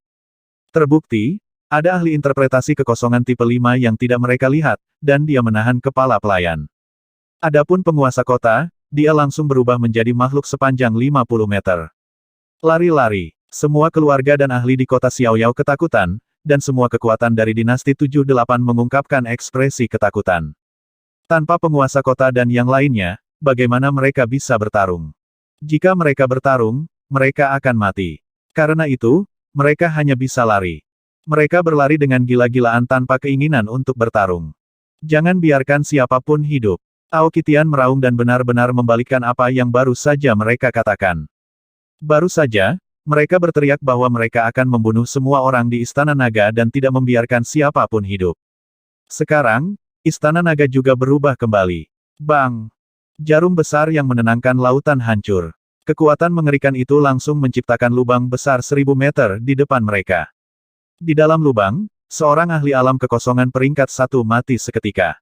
Terbukti, ada ahli interpretasi kekosongan tipe 5 yang tidak mereka lihat, dan dia menahan kepala pelayan. Adapun penguasa kota, dia langsung berubah menjadi makhluk sepanjang 50 meter. Lari-lari, semua keluarga dan ahli di kota Xiaoyao ketakutan, dan semua kekuatan dari dinasti 7-8 mengungkapkan ekspresi ketakutan. Tanpa penguasa kota dan yang lainnya, bagaimana mereka bisa bertarung? Jika mereka bertarung, mereka akan mati. Karena itu, mereka hanya bisa lari. Mereka berlari dengan gila-gilaan tanpa keinginan untuk bertarung. Jangan biarkan siapapun hidup. Aoki Tian meraung dan benar-benar membalikkan apa yang baru saja mereka katakan. Baru saja, mereka berteriak bahwa mereka akan membunuh semua orang di Istana Naga dan tidak membiarkan siapapun hidup. Sekarang, Istana Naga juga berubah kembali. Bang! Jarum besar yang menenangkan lautan hancur. Kekuatan mengerikan itu langsung menciptakan lubang besar 1000 meter di depan mereka. Di dalam lubang, seorang ahli alam kekosongan peringkat 1 mati seketika.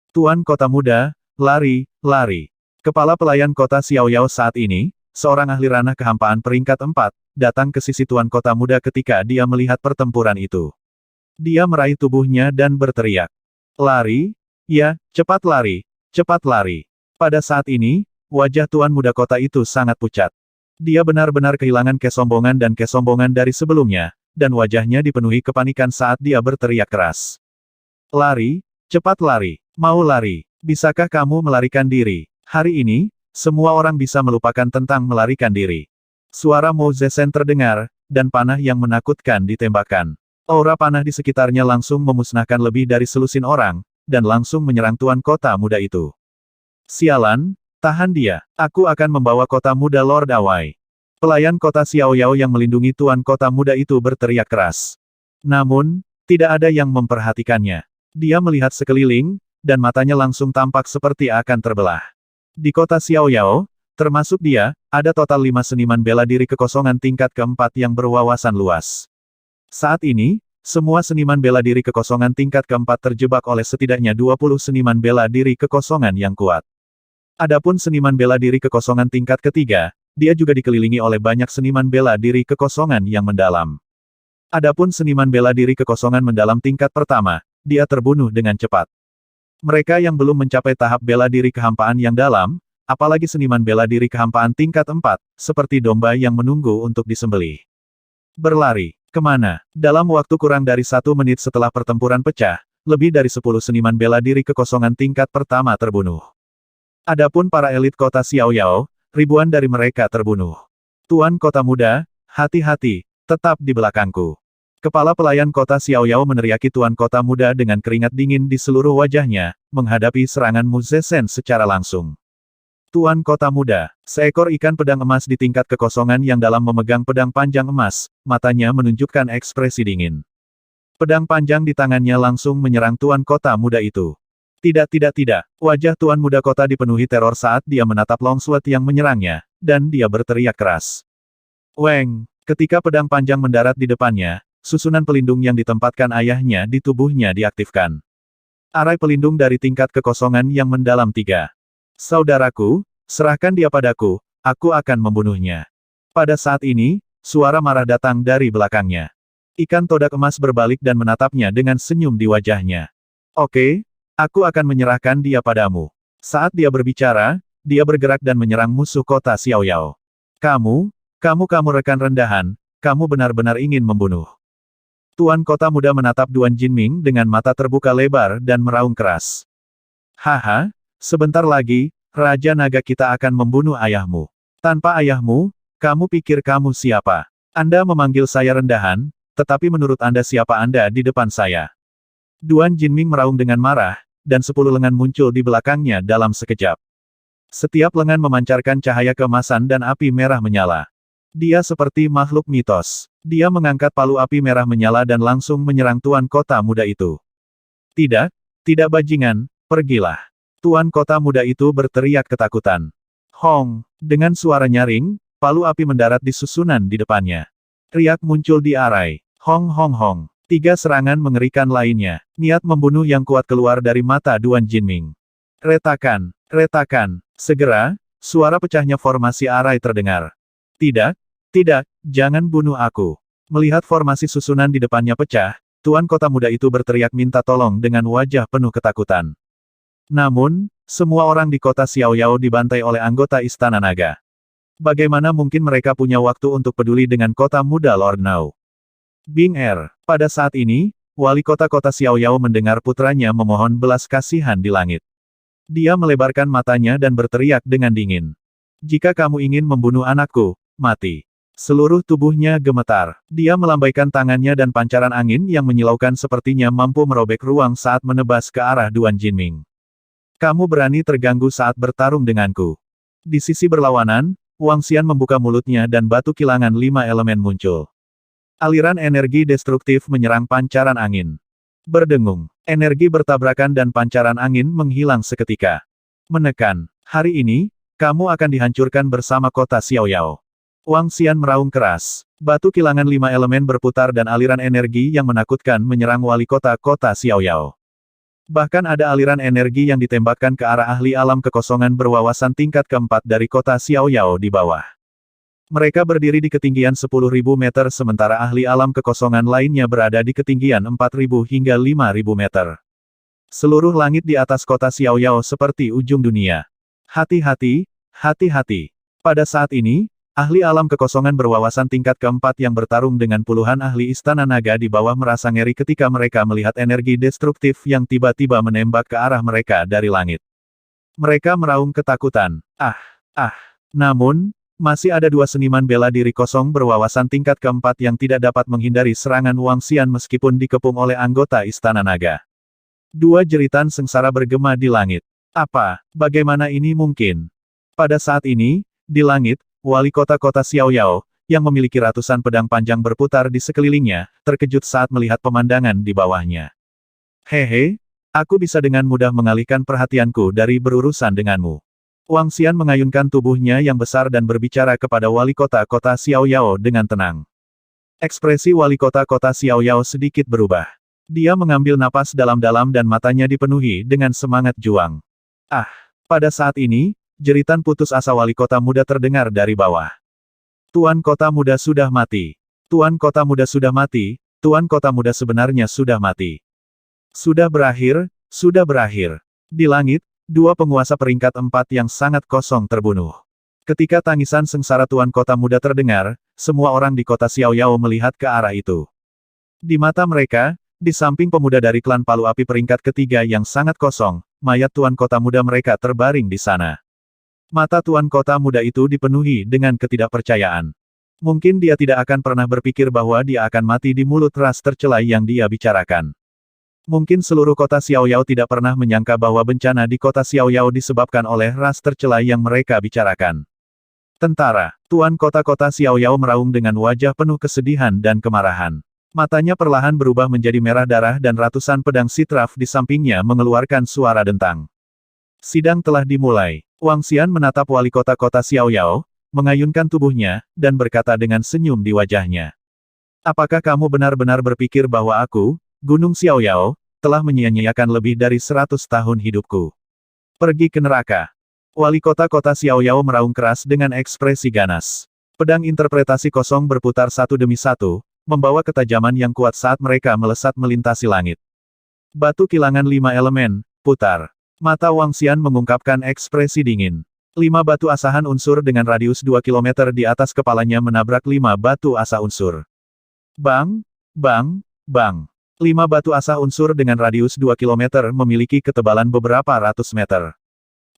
Tuan Kota Muda, lari, lari. Kepala pelayan kota Xiaoyao saat ini, seorang ahli ranah kehampaan peringkat 4, datang ke sisi Tuan Kota Muda ketika dia melihat pertempuran itu. Dia meraih tubuhnya dan berteriak. Lari? Ya, cepat lari, cepat lari. Pada saat ini, wajah Tuan Muda kota itu sangat pucat. Dia benar-benar kehilangan kesombongan dari sebelumnya, dan wajahnya dipenuhi kepanikan saat dia berteriak keras. Lari, cepat lari, mau lari, bisakah kamu melarikan diri? Hari ini, semua orang bisa melupakan tentang melarikan diri. Suara Mo Zesen terdengar, dan panah yang menakutkan ditembakkan. Aura panah di sekitarnya langsung memusnahkan lebih dari selusin orang, dan langsung menyerang Tuan Kota Muda itu. Sialan, tahan dia, aku akan membawa Kota Muda Lord Awai. Pelayan kota Xiaoyao yang melindungi Tuan Kota Muda itu berteriak keras. Namun, tidak ada yang memperhatikannya. Dia melihat sekeliling, dan matanya langsung tampak seperti akan terbelah. Di kota Xiaoyao, termasuk dia, ada total 5 seniman bela diri kekosongan tingkat keempat yang berwawasan luas. Saat ini, semua seniman bela diri kekosongan tingkat keempat terjebak oleh setidaknya 20 seniman bela diri kekosongan yang kuat. Adapun seniman bela diri kekosongan tingkat ketiga, dia juga dikelilingi oleh banyak seniman bela diri kekosongan yang mendalam. Adapun seniman bela diri kekosongan mendalam tingkat pertama, dia terbunuh dengan cepat. Mereka yang belum mencapai tahap bela diri kehampaan yang dalam, apalagi seniman bela diri kehampaan tingkat 4, seperti domba yang menunggu untuk disembelih. Berlari. Kemana? Dalam waktu kurang dari 1 menit setelah pertempuran pecah, lebih dari 10 seniman bela diri kekosongan tingkat pertama terbunuh. Adapun para elit kota Xiaoyao, ribuan dari mereka terbunuh. Tuan Kota Muda, hati-hati, tetap di belakangku. Kepala pelayan kota Xiaoyao meneriaki Tuan Kota Muda dengan keringat dingin di seluruh wajahnya, menghadapi serangan Mu Zesen secara langsung. Tuan Kota Muda, seekor ikan pedang emas di tingkat kekosongan yang dalam memegang pedang panjang emas, matanya menunjukkan ekspresi dingin. Pedang panjang di tangannya langsung menyerang Tuan Kota Muda itu. Tidak. Wajah Tuan Muda Kota dipenuhi teror saat dia menatap Longsword yang menyerangnya, dan dia berteriak keras. Weng! Ketika pedang panjang mendarat di depannya, susunan pelindung yang ditempatkan ayahnya di tubuhnya diaktifkan. Arai pelindung dari tingkat kekosongan yang mendalam 3. Saudaraku, serahkan dia padaku, aku akan membunuhnya. Pada saat ini, suara marah datang dari belakangnya. Ikan todak emas berbalik dan menatapnya dengan senyum di wajahnya. Oke, aku akan menyerahkan dia padamu. Saat dia berbicara, dia bergerak dan menyerang musuh kota Xiaoyao. Kamu rekan rendahan, kamu benar-benar ingin membunuh. Tuan Kota Muda menatap Duan Jinming dengan mata terbuka lebar dan meraung keras. Haha, sebentar lagi, Raja Naga kita akan membunuh ayahmu. Tanpa ayahmu, kamu pikir kamu siapa? Anda memanggil saya rendahan, tetapi menurut Anda siapa Anda di depan saya? Duan Jinming meraung dengan marah, dan 10 lengan muncul di belakangnya dalam sekejap. Setiap lengan memancarkan cahaya keemasan dan api merah menyala. Dia seperti makhluk mitos. Dia mengangkat palu api merah menyala dan langsung menyerang Tuan Kota Muda itu. Tidak bajingan, pergilah. Tuan Kota Muda itu berteriak ketakutan. Hong! Dengan suara nyaring, palu api mendarat di susunan di depannya. Riak muncul di arai. Hong hong hong. 3 serangan mengerikan lainnya. Niat membunuh yang kuat keluar dari mata Duan Jinming. Retakan. Segera, suara pecahnya formasi arai terdengar. Tidak, jangan bunuh aku. Melihat formasi susunan di depannya pecah, Tuan Kota Muda itu berteriak minta tolong dengan wajah penuh ketakutan. Namun, semua orang di kota Xiaoyao dibantai oleh anggota Istana Naga. Bagaimana mungkin mereka punya waktu untuk peduli dengan kota muda Lord Now? Bing Er, pada saat ini, wali kota Xiaoyao mendengar putranya memohon belas kasihan di langit. Dia melebarkan matanya dan berteriak dengan dingin. Jika kamu ingin membunuh anakku, mati. Seluruh tubuhnya gemetar. Dia melambaikan tangannya dan pancaran angin yang menyilaukan sepertinya mampu merobek ruang saat menebas ke arah Duan Jinming. Kamu berani terganggu saat bertarung denganku. Di sisi berlawanan, Wang Xian membuka mulutnya dan batu kilangan 5 elemen muncul. Aliran energi destruktif menyerang pancaran angin. Berdengung, energi bertabrakan dan pancaran angin menghilang seketika. Menekan, hari ini, kamu akan dihancurkan bersama kota Xiaoyao. Wang Xian meraung keras. Batu kilangan 5 elemen berputar dan aliran energi yang menakutkan menyerang wali kota Xiaoyao. Bahkan ada aliran energi yang ditembakkan ke arah ahli alam kekosongan berwawasan tingkat keempat dari kota Xiaoyao di bawah. Mereka berdiri di ketinggian 10.000 meter sementara ahli alam kekosongan lainnya berada di ketinggian 4.000 hingga 5.000 meter. Seluruh langit di atas kota Xiaoyao seperti ujung dunia. Hati-hati, hati-hati. Pada saat ini, ahli alam kekosongan berwawasan tingkat keempat yang bertarung dengan puluhan ahli istana naga di bawah merasa ngeri ketika mereka melihat energi destruktif yang tiba-tiba menembak ke arah mereka dari langit. Mereka meraung ketakutan. Namun, masih ada dua seniman bela diri kosong berwawasan tingkat keempat yang tidak dapat menghindari serangan Wang Xian meskipun dikepung oleh anggota istana naga. Dua jeritan sengsara bergema di langit. Bagaimana ini mungkin? Pada saat ini, di langit, wali kota Xiaoyao, yang memiliki ratusan pedang panjang berputar di sekelilingnya, terkejut saat melihat pemandangan di bawahnya. Hehe, aku bisa dengan mudah mengalihkan perhatianku dari berurusan denganmu. Wang Xian mengayunkan tubuhnya yang besar dan berbicara kepada wali kota Xiaoyao dengan tenang. Ekspresi wali kota Xiaoyao sedikit berubah. Dia mengambil napas dalam-dalam dan matanya dipenuhi dengan semangat juang. Pada saat ini, jeritan putus asa wali kota muda terdengar dari bawah. Tuan kota muda sudah mati. Tuan kota muda sudah mati, tuan kota muda sebenarnya sudah mati. Sudah berakhir, sudah berakhir. Di langit, dua penguasa peringkat 4 yang sangat kosong terbunuh. Ketika tangisan sengsara tuan kota muda terdengar, semua orang di kota Xiaoyao melihat ke arah itu. Di mata mereka, di samping pemuda dari klan Palu Api peringkat ketiga yang sangat kosong, mayat tuan kota muda mereka terbaring di sana. Mata tuan kota muda itu dipenuhi dengan ketidakpercayaan. Mungkin dia tidak akan pernah berpikir bahwa dia akan mati di mulut ras tercela yang dia bicarakan. Mungkin seluruh kota Xiaoyao tidak pernah menyangka bahwa bencana di kota Xiaoyao disebabkan oleh ras tercela yang mereka bicarakan. Tentara, tuan kota Xiaoyao meraung dengan wajah penuh kesedihan dan kemarahan. Matanya perlahan berubah menjadi merah darah dan ratusan pedang sitraf di sampingnya mengeluarkan suara dentang. Sidang telah dimulai. Wang Xian menatap wali kota Xiaoyao, mengayunkan tubuhnya, dan berkata dengan senyum di wajahnya. Apakah kamu benar-benar berpikir bahwa aku, Gunung Xiaoyao, telah menyia-nyiakan lebih dari 100 tahun hidupku? Pergi ke neraka. Wali kota Xiaoyao meraung keras dengan ekspresi ganas. Pedang interpretasi kosong berputar satu demi satu, membawa ketajaman yang kuat saat mereka melesat melintasi langit. Batu kilangan 5 elemen, putar. Mata Wang Xian mengungkapkan ekspresi dingin. 5 batu asahan unsur dengan radius 2 km di atas kepalanya menabrak 5 batu asa unsur. Bang, bang, bang. 5 batu asa unsur dengan radius 2 km memiliki ketebalan beberapa ratus meter.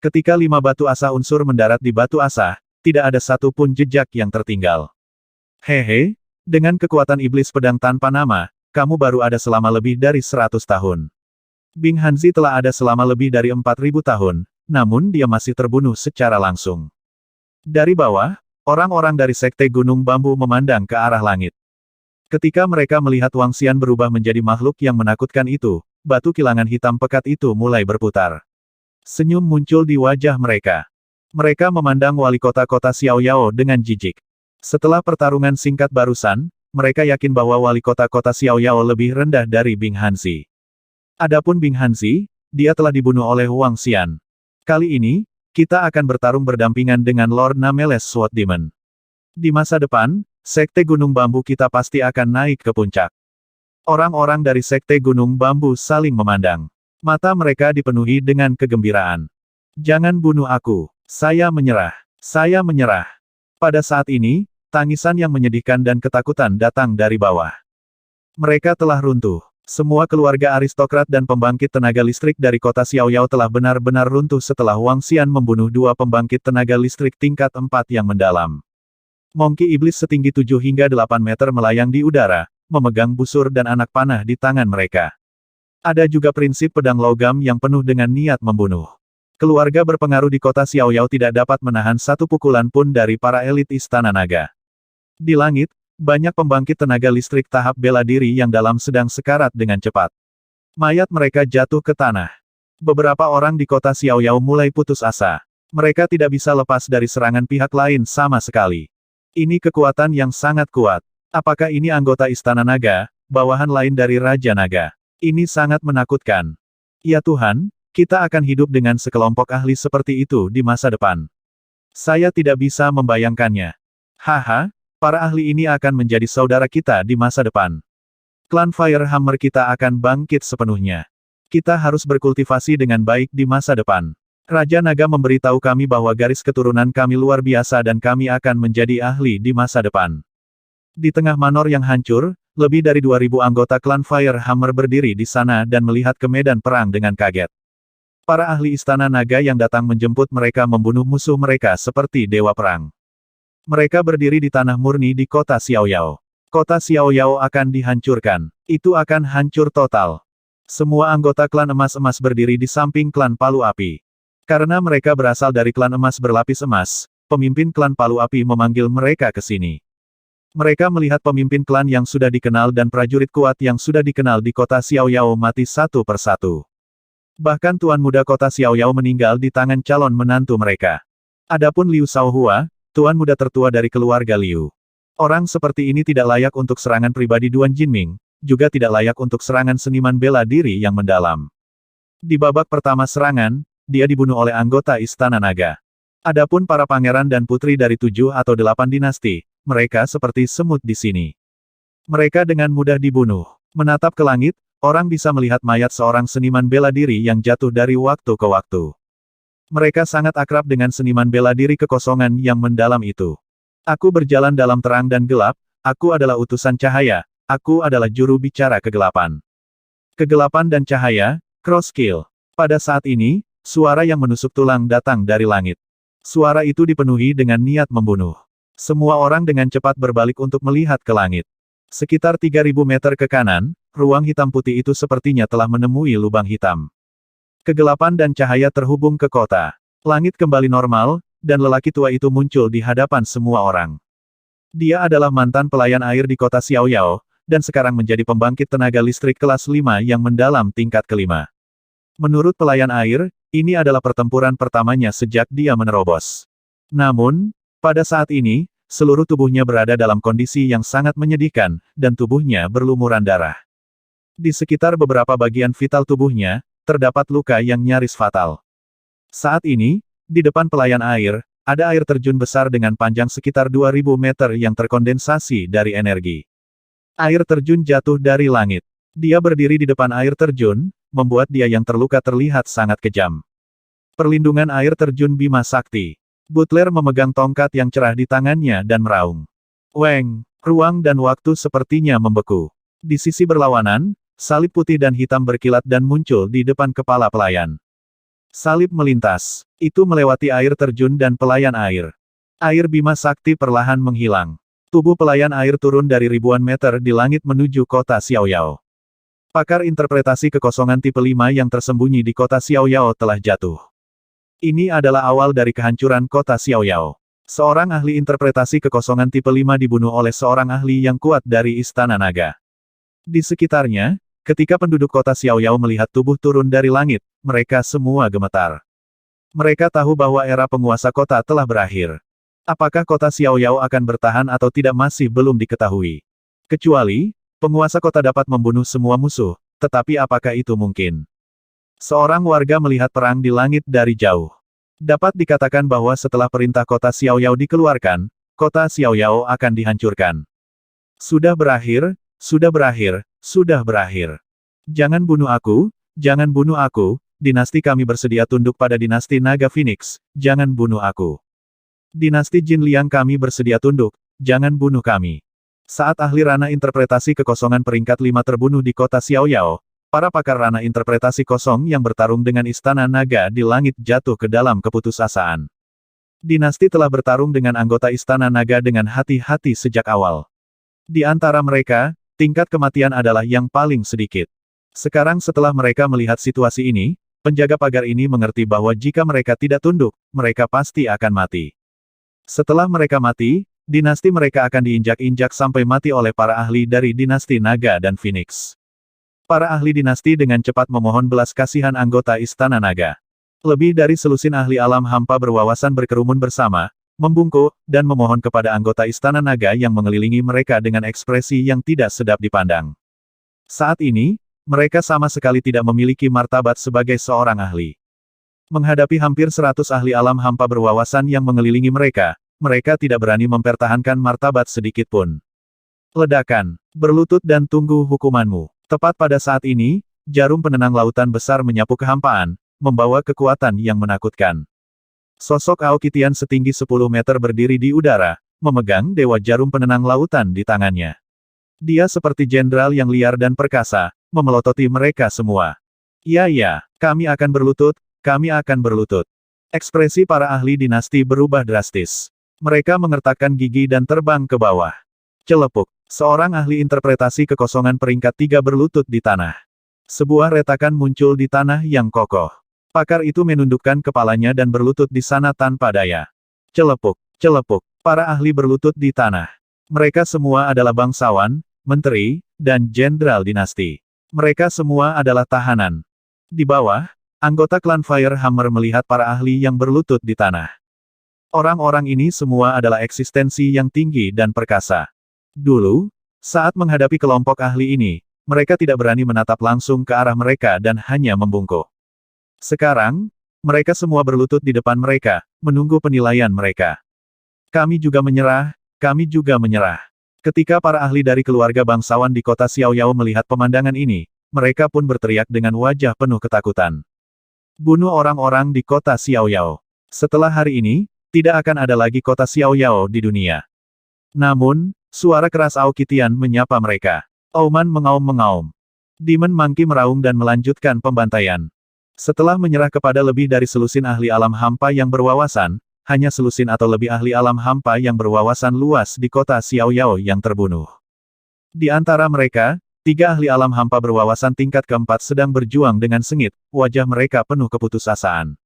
Ketika 5 batu asa unsur mendarat di batu asa, tidak ada satu pun jejak yang tertinggal. Hehe, dengan kekuatan iblis pedang tanpa nama, kamu baru ada selama lebih dari 100 tahun. Bing Hanzi telah ada selama lebih dari 4.000 tahun, namun dia masih terbunuh secara langsung. Dari bawah, orang-orang dari Sekte Gunung Bambu memandang ke arah langit. Ketika mereka melihat Wang Xian berubah menjadi makhluk yang menakutkan itu, batu kilangan hitam pekat itu mulai berputar. Senyum muncul di wajah mereka. Mereka memandang wali kota Xiaoyao dengan jijik. Setelah pertarungan singkat barusan, mereka yakin bahwa wali kota Xiaoyao lebih rendah dari Bing Hanzi. Adapun Bing Hanzi, dia telah dibunuh oleh Wang Xian. Kali ini, kita akan bertarung berdampingan dengan Lord Nameles Sword Demon. Di masa depan, Sekte Gunung Bambu kita pasti akan naik ke puncak. Orang-orang dari Sekte Gunung Bambu saling memandang. Mata mereka dipenuhi dengan kegembiraan. Jangan bunuh aku. Saya menyerah. Saya menyerah. Pada saat ini, tangisan yang menyedihkan dan ketakutan datang dari bawah. Mereka telah runtuh. Semua keluarga aristokrat dan pembangkit tenaga listrik dari kota Xiaoyao telah benar-benar runtuh setelah Wang Xian membunuh dua pembangkit tenaga listrik tingkat 4 yang mendalam. Mongki iblis setinggi 7 hingga 8 meter melayang di udara, memegang busur dan anak panah di tangan mereka. Ada juga prinsip pedang logam yang penuh dengan niat membunuh. Keluarga berpengaruh di kota Xiaoyao tidak dapat menahan satu pukulan pun dari para elit Istana Naga. Di langit, banyak pembangkit tenaga listrik tahap bela diri yang dalam sedang sekarat dengan cepat. Mayat mereka jatuh ke tanah. Beberapa orang di kota Xiaoyao mulai putus asa. Mereka tidak bisa lepas dari serangan pihak lain sama sekali. Ini kekuatan yang sangat kuat. Apakah ini anggota Istana Naga, bawahan lain dari Raja Naga? Ini sangat menakutkan. Ya Tuhan, kita akan hidup dengan sekelompok ahli seperti itu di masa depan. Saya tidak bisa membayangkannya. Haha, para ahli ini akan menjadi saudara kita di masa depan. Klan Firehammer kita akan bangkit sepenuhnya. Kita harus berkultivasi dengan baik di masa depan. Raja Naga memberitahu kami bahwa garis keturunan kami luar biasa dan kami akan menjadi ahli di masa depan. Di tengah manor yang hancur, lebih dari 2.000 anggota klan Firehammer berdiri di sana dan melihat ke medan perang dengan kaget. Para ahli Istana Naga yang datang menjemput mereka membunuh musuh mereka seperti dewa perang. Mereka berdiri di tanah murni di kota Xiaoyao. Kota Xiaoyao akan dihancurkan. Itu akan hancur total. Semua anggota klan emas-emas berdiri di samping klan Palu Api. Karena mereka berasal dari klan emas berlapis emas, pemimpin klan Palu Api memanggil mereka ke sini. Mereka melihat pemimpin klan yang sudah dikenal dan prajurit kuat yang sudah dikenal di kota Xiaoyao mati satu persatu. Bahkan tuan muda kota Xiaoyao meninggal di tangan calon menantu mereka. Adapun Liu Shaohua, tuan muda tertua dari keluarga Liu. Orang seperti ini tidak layak untuk serangan pribadi Duan Jinming, juga tidak layak untuk serangan seniman bela diri yang mendalam. Di babak pertama serangan, dia dibunuh oleh anggota Istana Naga. Adapun para pangeran dan putri dari 7 atau 8 dinasti, mereka seperti semut di sini. Mereka dengan mudah dibunuh. Menatap ke langit, orang bisa melihat mayat seorang seniman bela diri yang jatuh dari waktu ke waktu. Mereka sangat akrab dengan seniman bela diri kekosongan yang mendalam itu. Aku berjalan dalam terang dan gelap, aku adalah utusan cahaya, aku adalah juru bicara kegelapan. Kegelapan dan cahaya, cross kill. Pada saat ini, suara yang menusuk tulang datang dari langit. Suara itu dipenuhi dengan niat membunuh. Semua orang dengan cepat berbalik untuk melihat ke langit. Sekitar 3.000 meter ke kanan, ruang hitam putih itu sepertinya telah menemui lubang hitam. Kegelapan dan cahaya terhubung ke kota. Langit kembali normal, dan lelaki tua itu muncul di hadapan semua orang. Dia adalah mantan pelayan air di kota Xiaoyao, dan sekarang menjadi pembangkit tenaga listrik kelas 5 yang mendalam tingkat kelima. Menurut pelayan air, ini adalah pertempuran pertamanya sejak dia menerobos. Namun, pada saat ini, seluruh tubuhnya berada dalam kondisi yang sangat menyedihkan, dan tubuhnya berlumuran darah. Di sekitar beberapa bagian vital tubuhnya, terdapat luka yang nyaris fatal. Saat ini, di depan pelayan air, ada air terjun besar dengan panjang sekitar 2.000 meter yang terkondensasi dari energi. Air terjun jatuh dari langit. Dia berdiri di depan air terjun, membuat dia yang terluka terlihat sangat kejam. Perlindungan air terjun Bima Sakti. Butler memegang tongkat yang cerah di tangannya dan meraung. Weng, ruang dan waktu sepertinya membeku. Di sisi berlawanan, salib putih dan hitam berkilat dan muncul di depan kepala pelayan. Salib melintas. Itu melewati air terjun dan pelayan air. Air Bima Sakti perlahan menghilang. Tubuh pelayan air turun dari ribuan meter di langit menuju kota Xiaoyao. Pakar interpretasi kekosongan tipe 5 yang tersembunyi di kota Xiaoyao telah jatuh. Ini adalah awal dari kehancuran kota Xiaoyao. Seorang ahli interpretasi kekosongan tipe 5 dibunuh oleh seorang ahli yang kuat dari Istana Naga. Di sekitarnya, ketika penduduk kota Xiaoyao melihat tubuh turun dari langit, mereka semua gemetar. Mereka tahu bahwa era penguasa kota telah berakhir. Apakah kota Xiaoyao akan bertahan atau tidak masih belum diketahui. Kecuali, penguasa kota dapat membunuh semua musuh, tetapi apakah itu mungkin? Seorang warga melihat perang di langit dari jauh. Dapat dikatakan bahwa setelah perintah kota Xiaoyao dikeluarkan, kota Xiaoyao akan dihancurkan. Sudah berakhir, sudah berakhir, sudah berakhir. Jangan bunuh aku, dinasti kami bersedia tunduk pada dinasti Naga Phoenix, jangan bunuh aku. Dinasti Jin Liang kami bersedia tunduk, jangan bunuh kami. Saat ahli ranah interpretasi kekosongan peringkat 5 terbunuh di kota Xiaoyao, para pakar ranah interpretasi kosong yang bertarung dengan Istana Naga di langit jatuh ke dalam keputusasaan. Dinasti telah bertarung dengan anggota Istana Naga dengan hati-hati sejak awal. Di antara mereka, tingkat kematian adalah yang paling sedikit. Sekarang setelah mereka melihat situasi ini, penjaga pagar ini mengerti bahwa jika mereka tidak tunduk, mereka pasti akan mati. Setelah mereka mati, dinasti mereka akan diinjak-injak sampai mati oleh para ahli dari dinasti Naga dan Phoenix. Para ahli dinasti dengan cepat memohon belas kasihan anggota Istana Naga. Lebih dari selusin ahli alam hampa berwawasan berkerumun bersama, membungkuk, dan memohon kepada anggota Istana Naga yang mengelilingi mereka dengan ekspresi yang tidak sedap dipandang. Saat ini, mereka sama sekali tidak memiliki martabat sebagai seorang ahli. Menghadapi hampir 100 ahli alam hampa berwawasan yang mengelilingi mereka tidak berani mempertahankan martabat sedikit pun. Ledakan, berlutut dan tunggu hukumanmu. Tepat pada saat ini, jarum penenang lautan besar menyapu kehampaan, membawa kekuatan yang menakutkan. Sosok Aokitian setinggi 10 meter berdiri di udara, memegang dewa jarum penenang lautan di tangannya. Dia seperti jenderal yang liar dan perkasa, memelototi mereka semua. Ya, kami akan berlutut, kami akan berlutut. Ekspresi para ahli dinasti berubah drastis. Mereka mengertakkan gigi dan terbang ke bawah. Celepuk, seorang ahli interpretasi kekosongan peringkat 3 berlutut di tanah. Sebuah retakan muncul di tanah yang kokoh. Pakar itu menundukkan kepalanya dan berlutut di sana tanpa daya. Celepuk, celepuk, para ahli berlutut di tanah. Mereka semua adalah bangsawan, menteri, dan jenderal dinasti. Mereka semua adalah tahanan. Di bawah, anggota klan Firehammer melihat para ahli yang berlutut di tanah. Orang-orang ini semua adalah eksistensi yang tinggi dan perkasa. Dulu, saat menghadapi kelompok ahli ini, mereka tidak berani menatap langsung ke arah mereka dan hanya membungkuk. Sekarang, mereka semua berlutut di depan mereka, menunggu penilaian mereka. Kami juga menyerah, kami juga menyerah. Ketika para ahli dari keluarga bangsawan di kota Xiaoyao melihat pemandangan ini, mereka pun berteriak dengan wajah penuh ketakutan. Bunuh orang-orang di kota Xiaoyao. Setelah hari ini, tidak akan ada lagi kota Xiaoyao di dunia. Namun, suara keras Aokitian menyapa mereka. Oman mengaum-mengaum. Demon Monkey meraung dan melanjutkan pembantaian. Setelah menyerah kepada lebih dari selusin ahli alam hampa yang berwawasan, hanya selusin atau lebih ahli alam hampa yang berwawasan luas di kota Xiaoyao yang terbunuh. Di antara mereka, 3 ahli alam hampa berwawasan tingkat keempat sedang berjuang dengan sengit, wajah mereka penuh keputusasaan.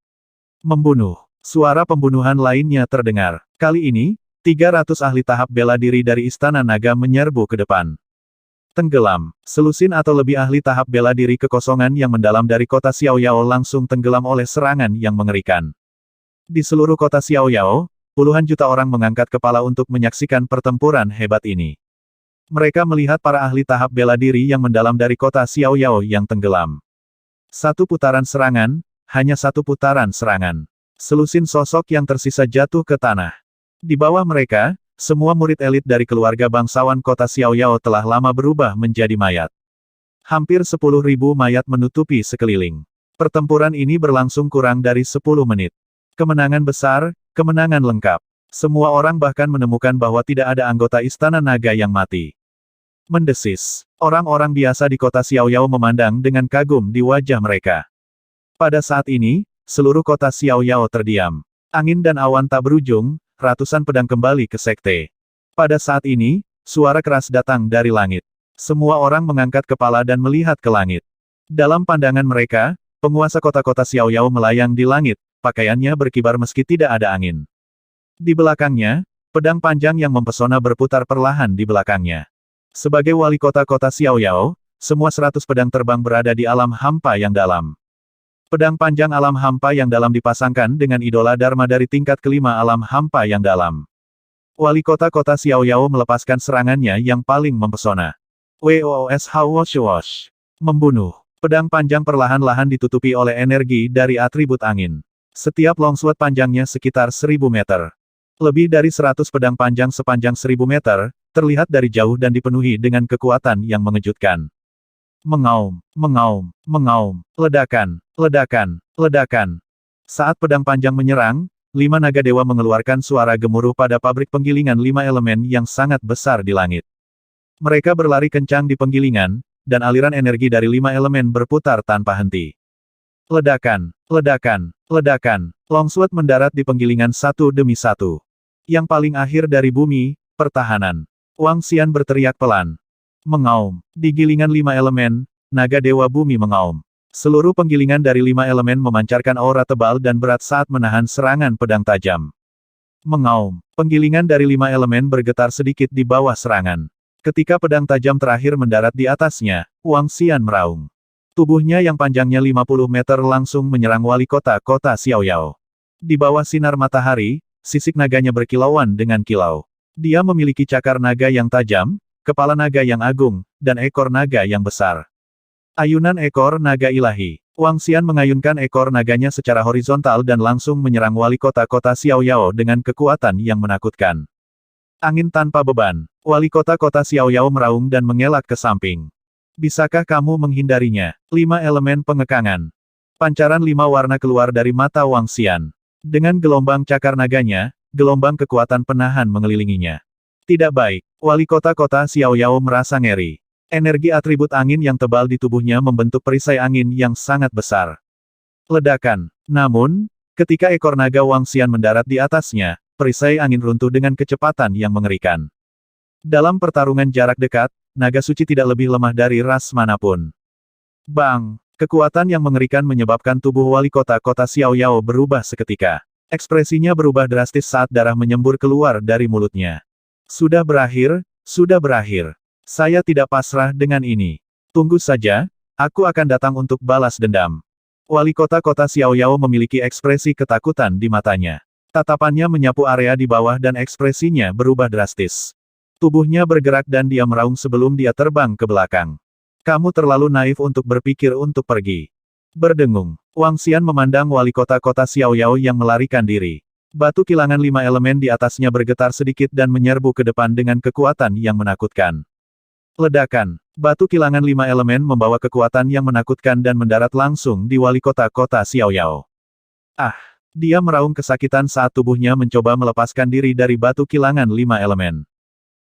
Membunuh. Suara pembunuhan lainnya terdengar. Kali ini, 300 ahli tahap bela diri dari Istana Naga menyerbu ke depan. Tenggelam. Selusin atau lebih ahli tahap bela diri kekosongan yang mendalam dari kota Xiaoyao langsung tenggelam oleh serangan yang mengerikan. Di seluruh kota Xiaoyao, puluhan juta orang mengangkat kepala untuk menyaksikan pertempuran hebat ini. Mereka melihat para ahli tahap bela diri yang mendalam dari kota Xiaoyao yang tenggelam. Satu putaran serangan, hanya satu putaran serangan. Selusin sosok yang tersisa jatuh ke tanah. Di bawah mereka, semua murid elit dari keluarga bangsawan kota Xiaoyao telah lama berubah menjadi mayat. Hampir 10.000 mayat menutupi sekeliling. Pertempuran ini berlangsung kurang dari 10 menit. Kemenangan besar, kemenangan lengkap. Semua orang bahkan menemukan bahwa tidak ada anggota Istana Naga yang mati. Mendesis. Orang-orang biasa di kota Xiaoyao memandang dengan kagum di wajah mereka. Pada saat ini, seluruh kota Xiaoyao terdiam. Angin dan awan tak berujung, ratusan pedang kembali ke sekte. Pada saat ini, suara keras datang dari langit. Semua orang mengangkat kepala dan melihat ke langit. Dalam pandangan mereka, penguasa kota-kota Xiaoyao melayang di langit, pakaiannya berkibar meski tidak ada angin. Di belakangnya, pedang panjang yang mempesona berputar perlahan di belakangnya. Sebagai wali kota-kota Xiaoyao, semua 100 pedang terbang berada di alam hampa yang dalam. Pedang panjang alam hampa yang dalam dipasangkan dengan idola Dharma dari tingkat kelima alam hampa yang dalam. Wali kota-kota Xiaoyao melepaskan serangannya yang paling mempesona. WOS Hawosh. Membunuh. Pedang panjang perlahan-lahan ditutupi oleh energi dari atribut angin. Setiap longsword panjangnya sekitar 1000 meter. Lebih dari 100 pedang panjang sepanjang 1000 meter, terlihat dari jauh dan dipenuhi dengan kekuatan yang mengejutkan. Mengaum, mengaum, mengaum, ledakan, ledakan, ledakan. Saat pedang panjang menyerang, 5 naga dewa mengeluarkan suara gemuruh pada pabrik penggilingan 5 elemen yang sangat besar di langit. Mereka berlari kencang di penggilingan, dan aliran energi dari 5 elemen berputar tanpa henti. Ledakan, ledakan, ledakan. Longsword mendarat di penggilingan satu demi satu. Yang paling akhir dari bumi, pertahanan. Wang Xian berteriak pelan. Mengaum. Di gilingan 5 elemen, naga dewa bumi mengaum. Seluruh penggilingan dari 5 elemen memancarkan aura tebal dan berat saat menahan serangan pedang tajam. Mengaum. Penggilingan dari 5 elemen bergetar sedikit di bawah serangan. Ketika pedang tajam terakhir mendarat di atasnya, Wang Xian meraung. Tubuhnya yang panjangnya 50 meter langsung menyerang wali kota Xiaoyao. Di bawah sinar matahari, sisik naganya berkilauan dengan kilau. Dia memiliki cakar naga yang tajam, kepala naga yang agung, dan ekor naga yang besar. Ayunan ekor naga ilahi. Wang Xian mengayunkan ekor naganya secara horizontal dan langsung menyerang wali kota Xiaoyao dengan kekuatan yang menakutkan. Angin tanpa beban. Wali kota Xiaoyao meraung dan mengelak ke samping. Bisakah kamu menghindarinya? 5 elemen pengekangan. Pancaran 5 warna keluar dari mata Wang Xian. Dengan gelombang cakar naganya, gelombang kekuatan penahan mengelilinginya. Tidak baik. Wali kota Xiaoyao merasa ngeri. Energi atribut angin yang tebal di tubuhnya membentuk perisai angin yang sangat besar. Ledakan. Namun, ketika ekor naga Wang Xian mendarat di atasnya, perisai angin runtuh dengan kecepatan yang mengerikan. Dalam pertarungan jarak dekat, naga suci tidak lebih lemah dari ras manapun. Bang! Kekuatan yang mengerikan menyebabkan tubuh wali kota Xiaoyao berubah seketika. Ekspresinya berubah drastis saat darah menyembur keluar dari mulutnya. Sudah berakhir, sudah berakhir. Saya tidak pasrah dengan ini. Tunggu saja, aku akan datang untuk balas dendam. Wali kota Xiaoyao memiliki ekspresi ketakutan di matanya. Tatapannya menyapu area di bawah dan ekspresinya berubah drastis. Tubuhnya bergerak dan dia meraung sebelum dia terbang ke belakang. Kamu terlalu naif untuk berpikir untuk pergi. Berdengung. Wang Xian memandang wali kota Xiaoyao yang melarikan diri. Batu kilangan 5 elemen di atasnya bergetar sedikit dan menyerbu ke depan dengan kekuatan yang menakutkan. Ledakan. Batu kilangan 5 elemen membawa kekuatan yang menakutkan dan mendarat langsung di wali kota Xiaoyao. Ah! Dia meraung kesakitan saat tubuhnya mencoba melepaskan diri dari batu kilangan 5 elemen.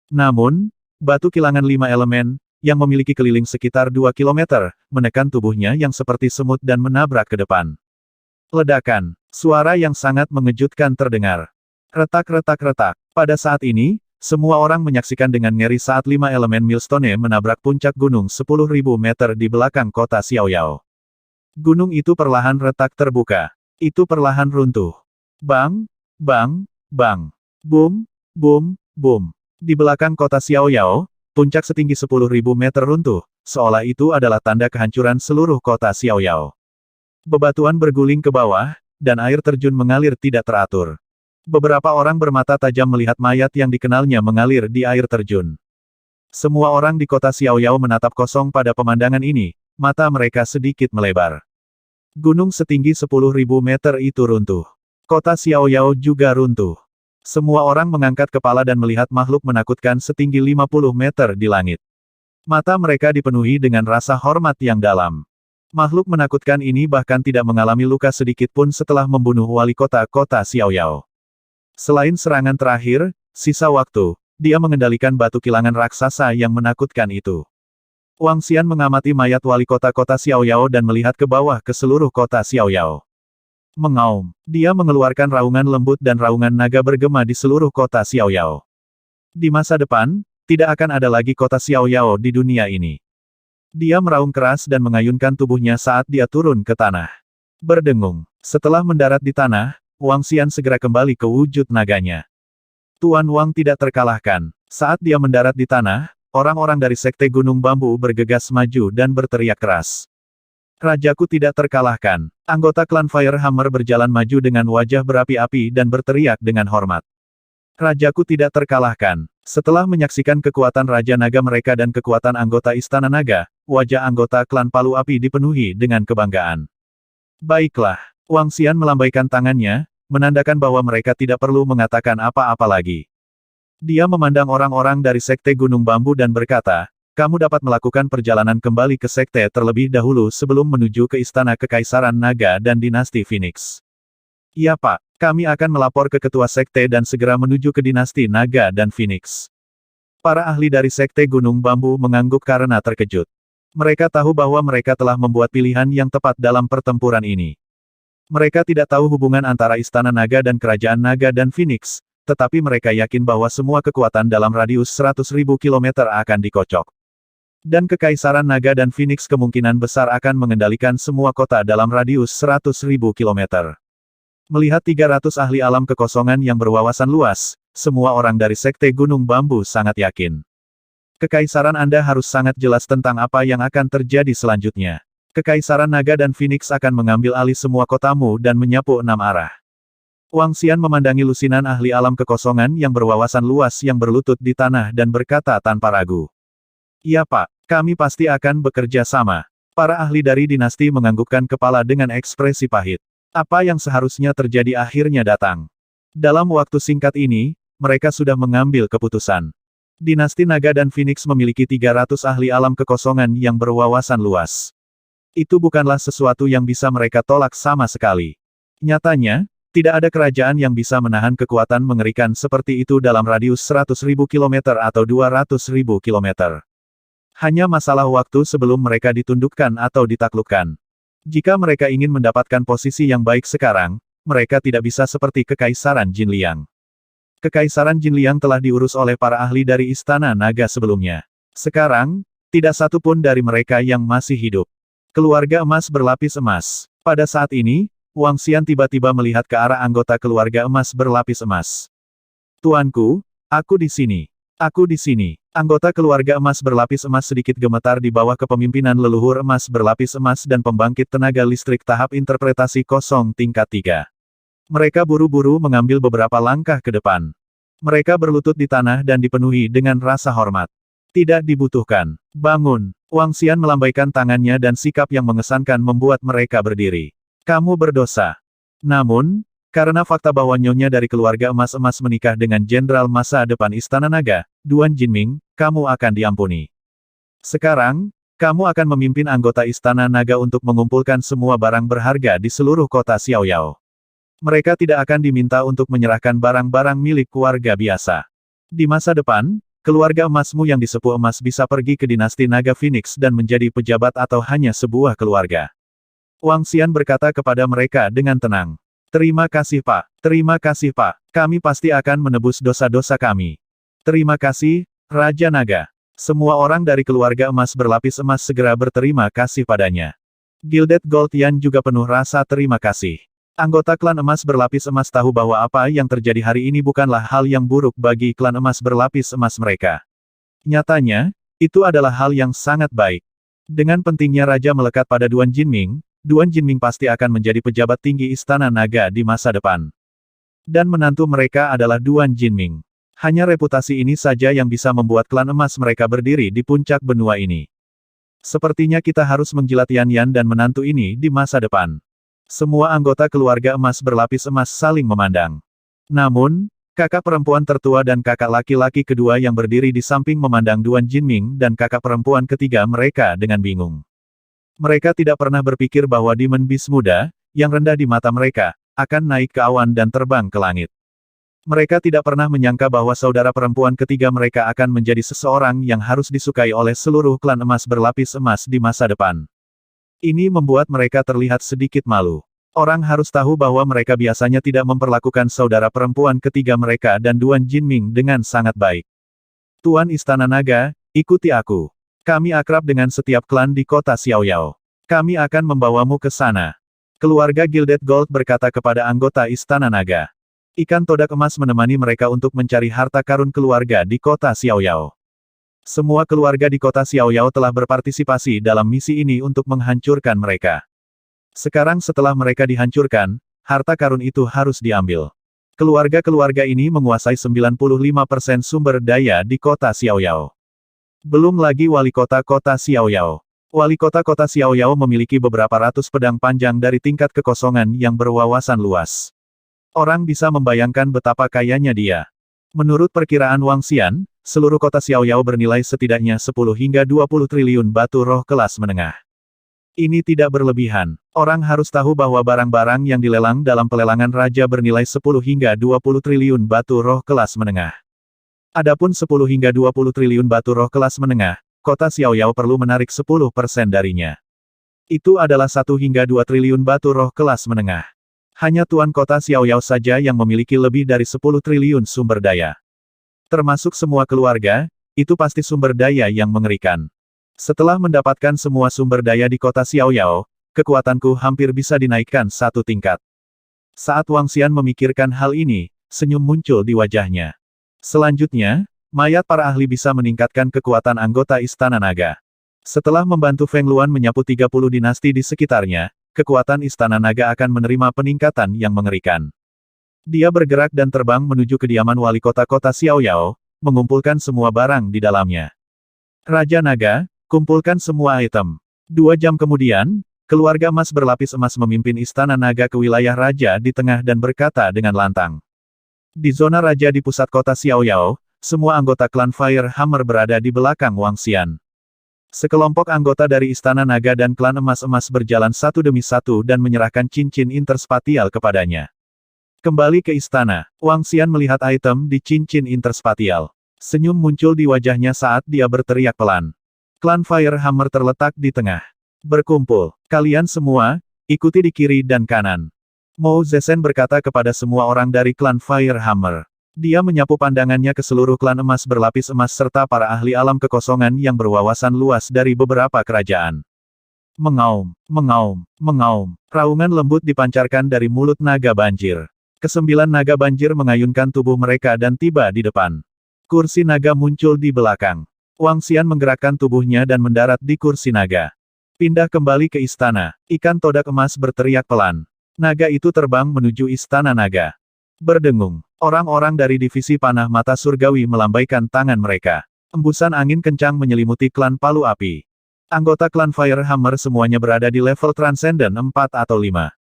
Namun, batu kilangan 5 elemen, yang memiliki keliling sekitar 2 km, menekan tubuhnya yang seperti semut dan menabrak ke depan. Ledakan. Suara yang sangat mengejutkan terdengar. Retak-retak-retak. Pada saat ini, semua orang menyaksikan dengan ngeri saat 5 elemen Millstone menabrak puncak gunung 10.000 meter di belakang kota Xiaoyao. Gunung itu perlahan retak terbuka. Itu perlahan runtuh. Bang! Bang! Bang! Boom! Boom! Boom! Di belakang kota Xiaoyao, puncak setinggi 10.000 meter runtuh, seolah itu adalah tanda kehancuran seluruh kota Xiaoyao. Bebatuan berguling ke bawah, dan air terjun mengalir tidak teratur. Beberapa orang bermata tajam melihat mayat yang dikenalnya mengalir di air terjun. Semua orang di kota Xiaoyao menatap kosong pada pemandangan ini, mata mereka sedikit melebar. Gunung setinggi 10.000 meter itu runtuh. Kota Xiaoyao juga runtuh. Semua orang mengangkat kepala dan melihat makhluk menakutkan setinggi 50 meter di langit. Mata mereka dipenuhi dengan rasa hormat yang dalam. Makhluk menakutkan ini bahkan tidak mengalami luka sedikit pun setelah membunuh wali kota Xiaoyao. Selain serangan terakhir, sisa waktu, dia mengendalikan batu kilangan raksasa yang menakutkan itu. Wang Xian mengamati mayat wali kota Xiaoyao dan melihat ke bawah ke seluruh kota Xiaoyao. Mengaum. Dia mengeluarkan raungan lembut dan raungan naga bergema di seluruh kota Xiaoyao. Di masa depan, tidak akan ada lagi kota Xiaoyao di dunia ini. Dia meraung keras dan mengayunkan tubuhnya saat dia turun ke tanah. Berdengung. Setelah mendarat di tanah, Wang Xian segera kembali ke wujud naganya. Tuan Wang tidak terkalahkan. Saat dia mendarat di tanah, orang-orang dari Sekte Gunung Bambu bergegas maju dan berteriak keras. Rajaku tidak terkalahkan. Anggota klan Firehammer berjalan maju dengan wajah berapi-api dan berteriak dengan hormat. Rajaku tidak terkalahkan. Setelah menyaksikan kekuatan Raja Naga mereka dan kekuatan anggota Istana Naga, wajah anggota klan Palu Api dipenuhi dengan kebanggaan. Baiklah. Wang Xian melambaikan tangannya, menandakan bahwa mereka tidak perlu mengatakan apa-apa lagi. Dia memandang orang-orang dari Sekte Gunung Bambu dan berkata, kamu dapat melakukan perjalanan kembali ke sekte terlebih dahulu sebelum menuju ke Istana Kekaisaran Naga dan Dinasti Phoenix. Iya Pak, kami akan melapor ke ketua sekte dan segera menuju ke Dinasti Naga dan Phoenix. Para ahli dari Sekte Gunung Bambu mengangguk karena terkejut. Mereka tahu bahwa mereka telah membuat pilihan yang tepat dalam pertempuran ini. Mereka tidak tahu hubungan antara Istana Naga dan Kerajaan Naga dan Phoenix, tetapi mereka yakin bahwa semua kekuatan dalam radius 100.000 kilometer akan dikocok. Dan Kekaisaran Naga dan Phoenix kemungkinan besar akan mengendalikan semua kota dalam radius 100.000 kilometer. Melihat 300 ahli alam kekosongan yang berwawasan luas, semua orang dari Sekte Gunung Bambu sangat yakin. Kekaisaran Anda harus sangat jelas tentang apa yang akan terjadi selanjutnya. Kekaisaran Naga dan Phoenix akan mengambil alih semua kotamu dan menyapu 6 arah. Wang Xian memandangi lusinan ahli alam kekosongan yang berwawasan luas yang berlutut di tanah dan berkata tanpa ragu. Iya Pak, kami pasti akan bekerja sama. Para ahli dari dinasti menganggukkan kepala dengan ekspresi pahit. Apa yang seharusnya terjadi akhirnya datang. Dalam waktu singkat ini, mereka sudah mengambil keputusan. Dinasti Naga dan Phoenix memiliki 300 ahli alam kekosongan yang berwawasan luas. Itu bukanlah sesuatu yang bisa mereka tolak sama sekali. Nyatanya, tidak ada kerajaan yang bisa menahan kekuatan mengerikan seperti itu dalam radius 100.000 kilometer atau 200.000 kilometer. Hanya masalah waktu sebelum mereka ditundukkan atau ditaklukkan. Jika mereka ingin mendapatkan posisi yang baik sekarang, mereka tidak bisa seperti Kekaisaran Jinliang. Kekaisaran Jinliang telah diurus oleh para ahli dari Istana Naga sebelumnya. Sekarang, tidak satu pun dari mereka yang masih hidup. Keluarga emas berlapis emas. Pada saat ini, Wang Xian tiba-tiba melihat ke arah anggota keluarga emas berlapis emas. Tuanku, aku di sini. Aku di sini. Anggota keluarga emas berlapis emas sedikit gemetar di bawah kepemimpinan leluhur emas berlapis emas dan pembangkit tenaga listrik tahap interpretasi kosong tingkat 3. Mereka buru-buru mengambil beberapa langkah ke depan. Mereka berlutut di tanah dan dipenuhi dengan rasa hormat. Tidak dibutuhkan. Bangun. Wang Xian melambaikan tangannya dan sikap yang mengesankan membuat mereka berdiri. Kamu berdosa. Namun, karena fakta bahwa nyonya dari keluarga emas-emas menikah dengan jenderal masa depan Istana Naga, Duan Jinming, kamu akan diampuni. Sekarang, kamu akan memimpin anggota Istana Naga untuk mengumpulkan semua barang berharga di seluruh kota Xiaoyao. Mereka tidak akan diminta untuk menyerahkan barang-barang milik keluarga biasa. Di masa depan, keluarga emasmu yang disepuh emas bisa pergi ke dinasti Naga Phoenix dan menjadi pejabat atau hanya sebuah keluarga. Wang Xian berkata kepada mereka dengan tenang. Terima kasih Pak. Terima kasih Pak. Kami pasti akan menebus dosa-dosa kami. Terima kasih, Raja Naga. Semua orang dari keluarga emas berlapis emas segera berterima kasih padanya. Gilded Gold Yan juga penuh rasa terima kasih. Anggota klan emas berlapis emas tahu bahwa apa yang terjadi hari ini bukanlah hal yang buruk bagi klan emas berlapis emas mereka. Nyatanya, itu adalah hal yang sangat baik. Dengan pentingnya Raja melekat pada Duan Jinming pasti akan menjadi pejabat tinggi Istana Naga di masa depan. Dan menantu mereka adalah Duan Jinming. Hanya reputasi ini saja yang bisa membuat klan emas mereka berdiri di puncak benua ini. Sepertinya kita harus menjilat Yan Yan dan menantu ini di masa depan. Semua anggota keluarga emas berlapis emas saling memandang. Namun, kakak perempuan tertua dan kakak laki-laki kedua yang berdiri di samping memandang Duan Jinming dan kakak perempuan ketiga mereka dengan bingung. Mereka tidak pernah berpikir bahwa Demon Beast muda, yang rendah di mata mereka, akan naik ke awan dan terbang ke langit. Mereka tidak pernah menyangka bahwa saudara perempuan ketiga mereka akan menjadi seseorang yang harus disukai oleh seluruh klan emas berlapis emas di masa depan. Ini membuat mereka terlihat sedikit malu. Orang harus tahu bahwa mereka biasanya tidak memperlakukan saudara perempuan ketiga mereka dan Duan Jinming dengan sangat baik. Tuan Istana Naga, ikuti aku. Kami akrab dengan setiap klan di kota Xiaoyao. Kami akan membawamu ke sana. Keluarga Gilded Gold berkata kepada anggota Istana Naga. Ikan todak emas menemani mereka untuk mencari harta karun keluarga di kota Xiaoyao. Semua keluarga di kota Xiaoyao telah berpartisipasi dalam misi ini untuk menghancurkan mereka. Sekarang setelah mereka dihancurkan, harta karun itu harus diambil. Keluarga-keluarga ini menguasai 95% sumber daya di kota Xiaoyao. Belum lagi wali kota kota Xiaoyao. Wali kota Xiaoyao memiliki beberapa ratus pedang panjang dari tingkat kekosongan yang berwawasan luas. Orang bisa membayangkan betapa kayanya dia. Menurut perkiraan Wang Xian, seluruh kota Xiaoyao bernilai setidaknya 10 hingga 20 triliun batu roh kelas menengah. Ini tidak berlebihan. Orang harus tahu bahwa barang-barang yang dilelang dalam pelelangan raja bernilai 10 hingga 20 triliun batu roh kelas menengah. Adapun 10 hingga 20 triliun batu roh kelas menengah, kota Xiaoyao perlu menarik 10% darinya. Itu adalah 1 hingga 2 triliun batu roh kelas menengah. Hanya tuan kota Xiaoyao saja yang memiliki lebih dari 10 triliun sumber daya. Termasuk semua keluarga, itu pasti sumber daya yang mengerikan. Setelah mendapatkan semua sumber daya di kota Xiaoyao, kekuatanku hampir bisa dinaikkan 1 tingkat. Saat Wang Xian memikirkan hal ini, senyum muncul di wajahnya. Selanjutnya, mayat para ahli bisa meningkatkan kekuatan anggota Istana Naga. Setelah membantu Feng Luan menyapu 30 dinasti di sekitarnya, kekuatan Istana Naga akan menerima peningkatan yang mengerikan. Dia bergerak dan terbang menuju kediaman wali kota-kota Xiaoyao, mengumpulkan semua barang di dalamnya. Raja Naga, kumpulkan semua item. 2 jam kemudian, keluarga emas berlapis emas memimpin Istana Naga ke wilayah raja di tengah dan berkata dengan lantang. Di zona raja di pusat kota Xiaoyao, semua anggota klan Fire Hammer berada di belakang Wang Xian. Sekelompok anggota dari Istana Naga dan klan emas-emas berjalan satu demi satu dan menyerahkan cincin interspatial kepadanya. Kembali ke istana, Wang Xian melihat item di cincin interspatial. Senyum muncul di wajahnya saat dia berteriak pelan. Klan Fire Hammer terletak di tengah. Berkumpul, kalian semua, ikuti di kiri dan kanan. Mou Zesen berkata kepada semua orang dari klan Fire Hammer. Dia menyapu pandangannya ke seluruh klan emas berlapis emas serta para ahli alam kekosongan yang berwawasan luas dari beberapa kerajaan. Mengaum, mengaum, mengaum. Raungan lembut dipancarkan dari mulut naga banjir. Kesembilan naga banjir mengayunkan tubuh mereka dan tiba di depan. Kursi naga muncul di belakang. Wang Xian menggerakkan tubuhnya dan mendarat di kursi naga. Pindah kembali ke istana. Ikan todak emas berteriak pelan. Naga itu terbang menuju istana naga. Berdengung. Orang-orang dari divisi panah mata surgawi melambaikan tangan mereka. Embusan angin kencang menyelimuti klan palu api. Anggota klan Fire Hammer semuanya berada di level Transcendent 4 atau 5.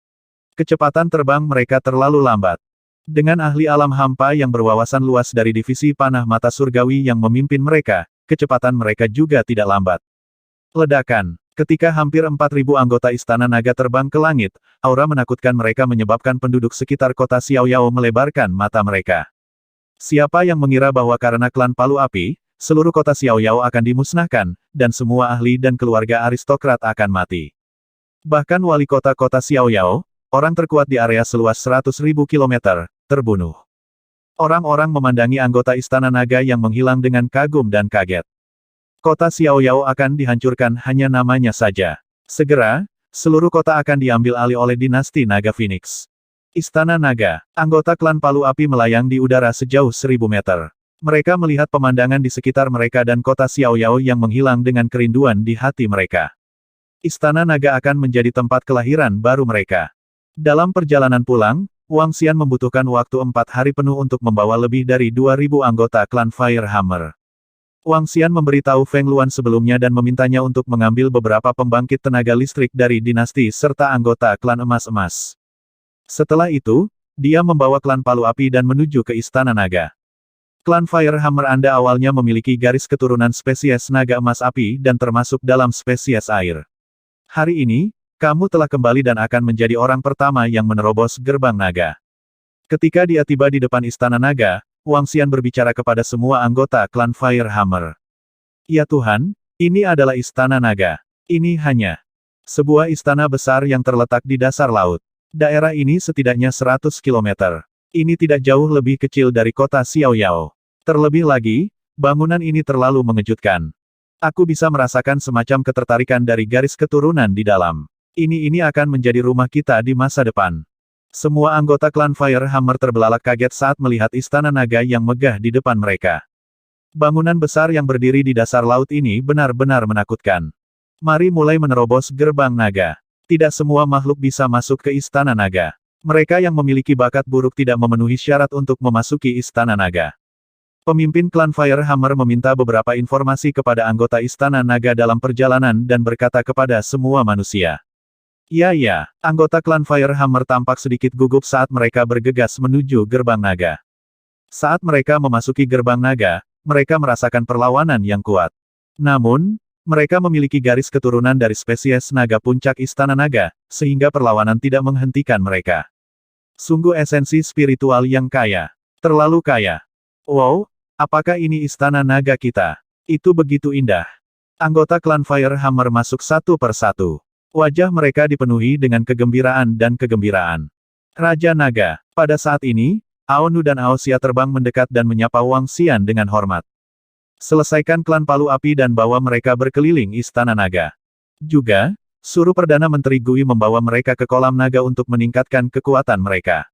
Kecepatan terbang mereka terlalu lambat. Dengan ahli alam hampa yang berwawasan luas dari divisi panah mata surgawi yang memimpin mereka, kecepatan mereka juga tidak lambat. Ledakan. Ketika hampir 4.000 anggota Istana Naga terbang ke langit, aura menakutkan mereka menyebabkan penduduk sekitar kota Xiaoyao melebarkan mata mereka. Siapa yang mengira bahwa karena klan palu api, seluruh kota Xiaoyao akan dimusnahkan, dan semua ahli dan keluarga aristokrat akan mati. Bahkan wali kota-kota Xiaoyao, orang terkuat di area seluas 100.000 kilometer, terbunuh. Orang-orang memandangi anggota Istana Naga yang menghilang dengan kagum dan kaget. Kota Xiaoyao akan dihancurkan hanya namanya saja. Segera, seluruh kota akan diambil alih oleh dinasti Naga Phoenix. Istana Naga, anggota klan palu api melayang di udara sejauh 1000 meter. Mereka melihat pemandangan di sekitar mereka dan kota Xiaoyao yang menghilang dengan kerinduan di hati mereka. Istana Naga akan menjadi tempat kelahiran baru mereka. Dalam perjalanan pulang, Wang Xian membutuhkan waktu 4 hari penuh untuk membawa lebih dari 2.000 anggota klan Fire Hammer. Wang Xian memberitahu Feng Luan sebelumnya dan memintanya untuk mengambil beberapa pembangkit tenaga listrik dari dinasti serta anggota klan emas-emas. Setelah itu, dia membawa klan palu api dan menuju ke Istana Naga. Klan Fire Hammer Anda awalnya memiliki garis keturunan spesies naga emas api dan termasuk dalam spesies air. Hari ini, kamu telah kembali dan akan menjadi orang pertama yang menerobos gerbang naga. Ketika dia tiba di depan Istana Naga, Wang Xian berbicara kepada semua anggota klan Fire Hammer. Ya Tuhan, ini adalah Istana Naga. Ini hanya sebuah istana besar yang terletak di dasar laut. Daerah ini setidaknya 100 km. Ini tidak jauh lebih kecil dari kota Xiaoyao. Terlebih lagi, bangunan ini terlalu mengejutkan. Aku bisa merasakan semacam ketertarikan dari garis keturunan di dalam. Ini akan menjadi rumah kita di masa depan. Semua anggota klan Fire Hammer terbelalak kaget saat melihat Istana Naga yang megah di depan mereka. Bangunan besar yang berdiri di dasar laut ini benar-benar menakutkan. Mari mulai menerobos gerbang naga. Tidak semua makhluk bisa masuk ke Istana Naga. Mereka yang memiliki bakat buruk tidak memenuhi syarat untuk memasuki Istana Naga. Pemimpin klan Fire Hammer meminta beberapa informasi kepada anggota Istana Naga dalam perjalanan dan berkata kepada semua manusia. Ya, anggota klan Fire Hammer tampak sedikit gugup saat mereka bergegas menuju gerbang naga. Saat mereka memasuki gerbang naga, mereka merasakan perlawanan yang kuat. Namun, mereka memiliki garis keturunan dari spesies naga puncak Istana Naga, sehingga perlawanan tidak menghentikan mereka. Sungguh esensi spiritual yang kaya. Terlalu kaya. Wow, Apakah ini istana naga kita? Itu begitu indah. Anggota klan Firehammer masuk satu per satu. Wajah mereka dipenuhi dengan kegembiraan dan kegembiraan. Raja Naga. Pada saat ini, Ao Nu dan Ao Xia terbang mendekat dan menyapa Wang Xian dengan hormat. Selesaikan klan Palu Api dan bawa mereka berkeliling Istana Naga. Juga, suruh Perdana Menteri Gui membawa mereka ke kolam naga untuk meningkatkan kekuatan mereka.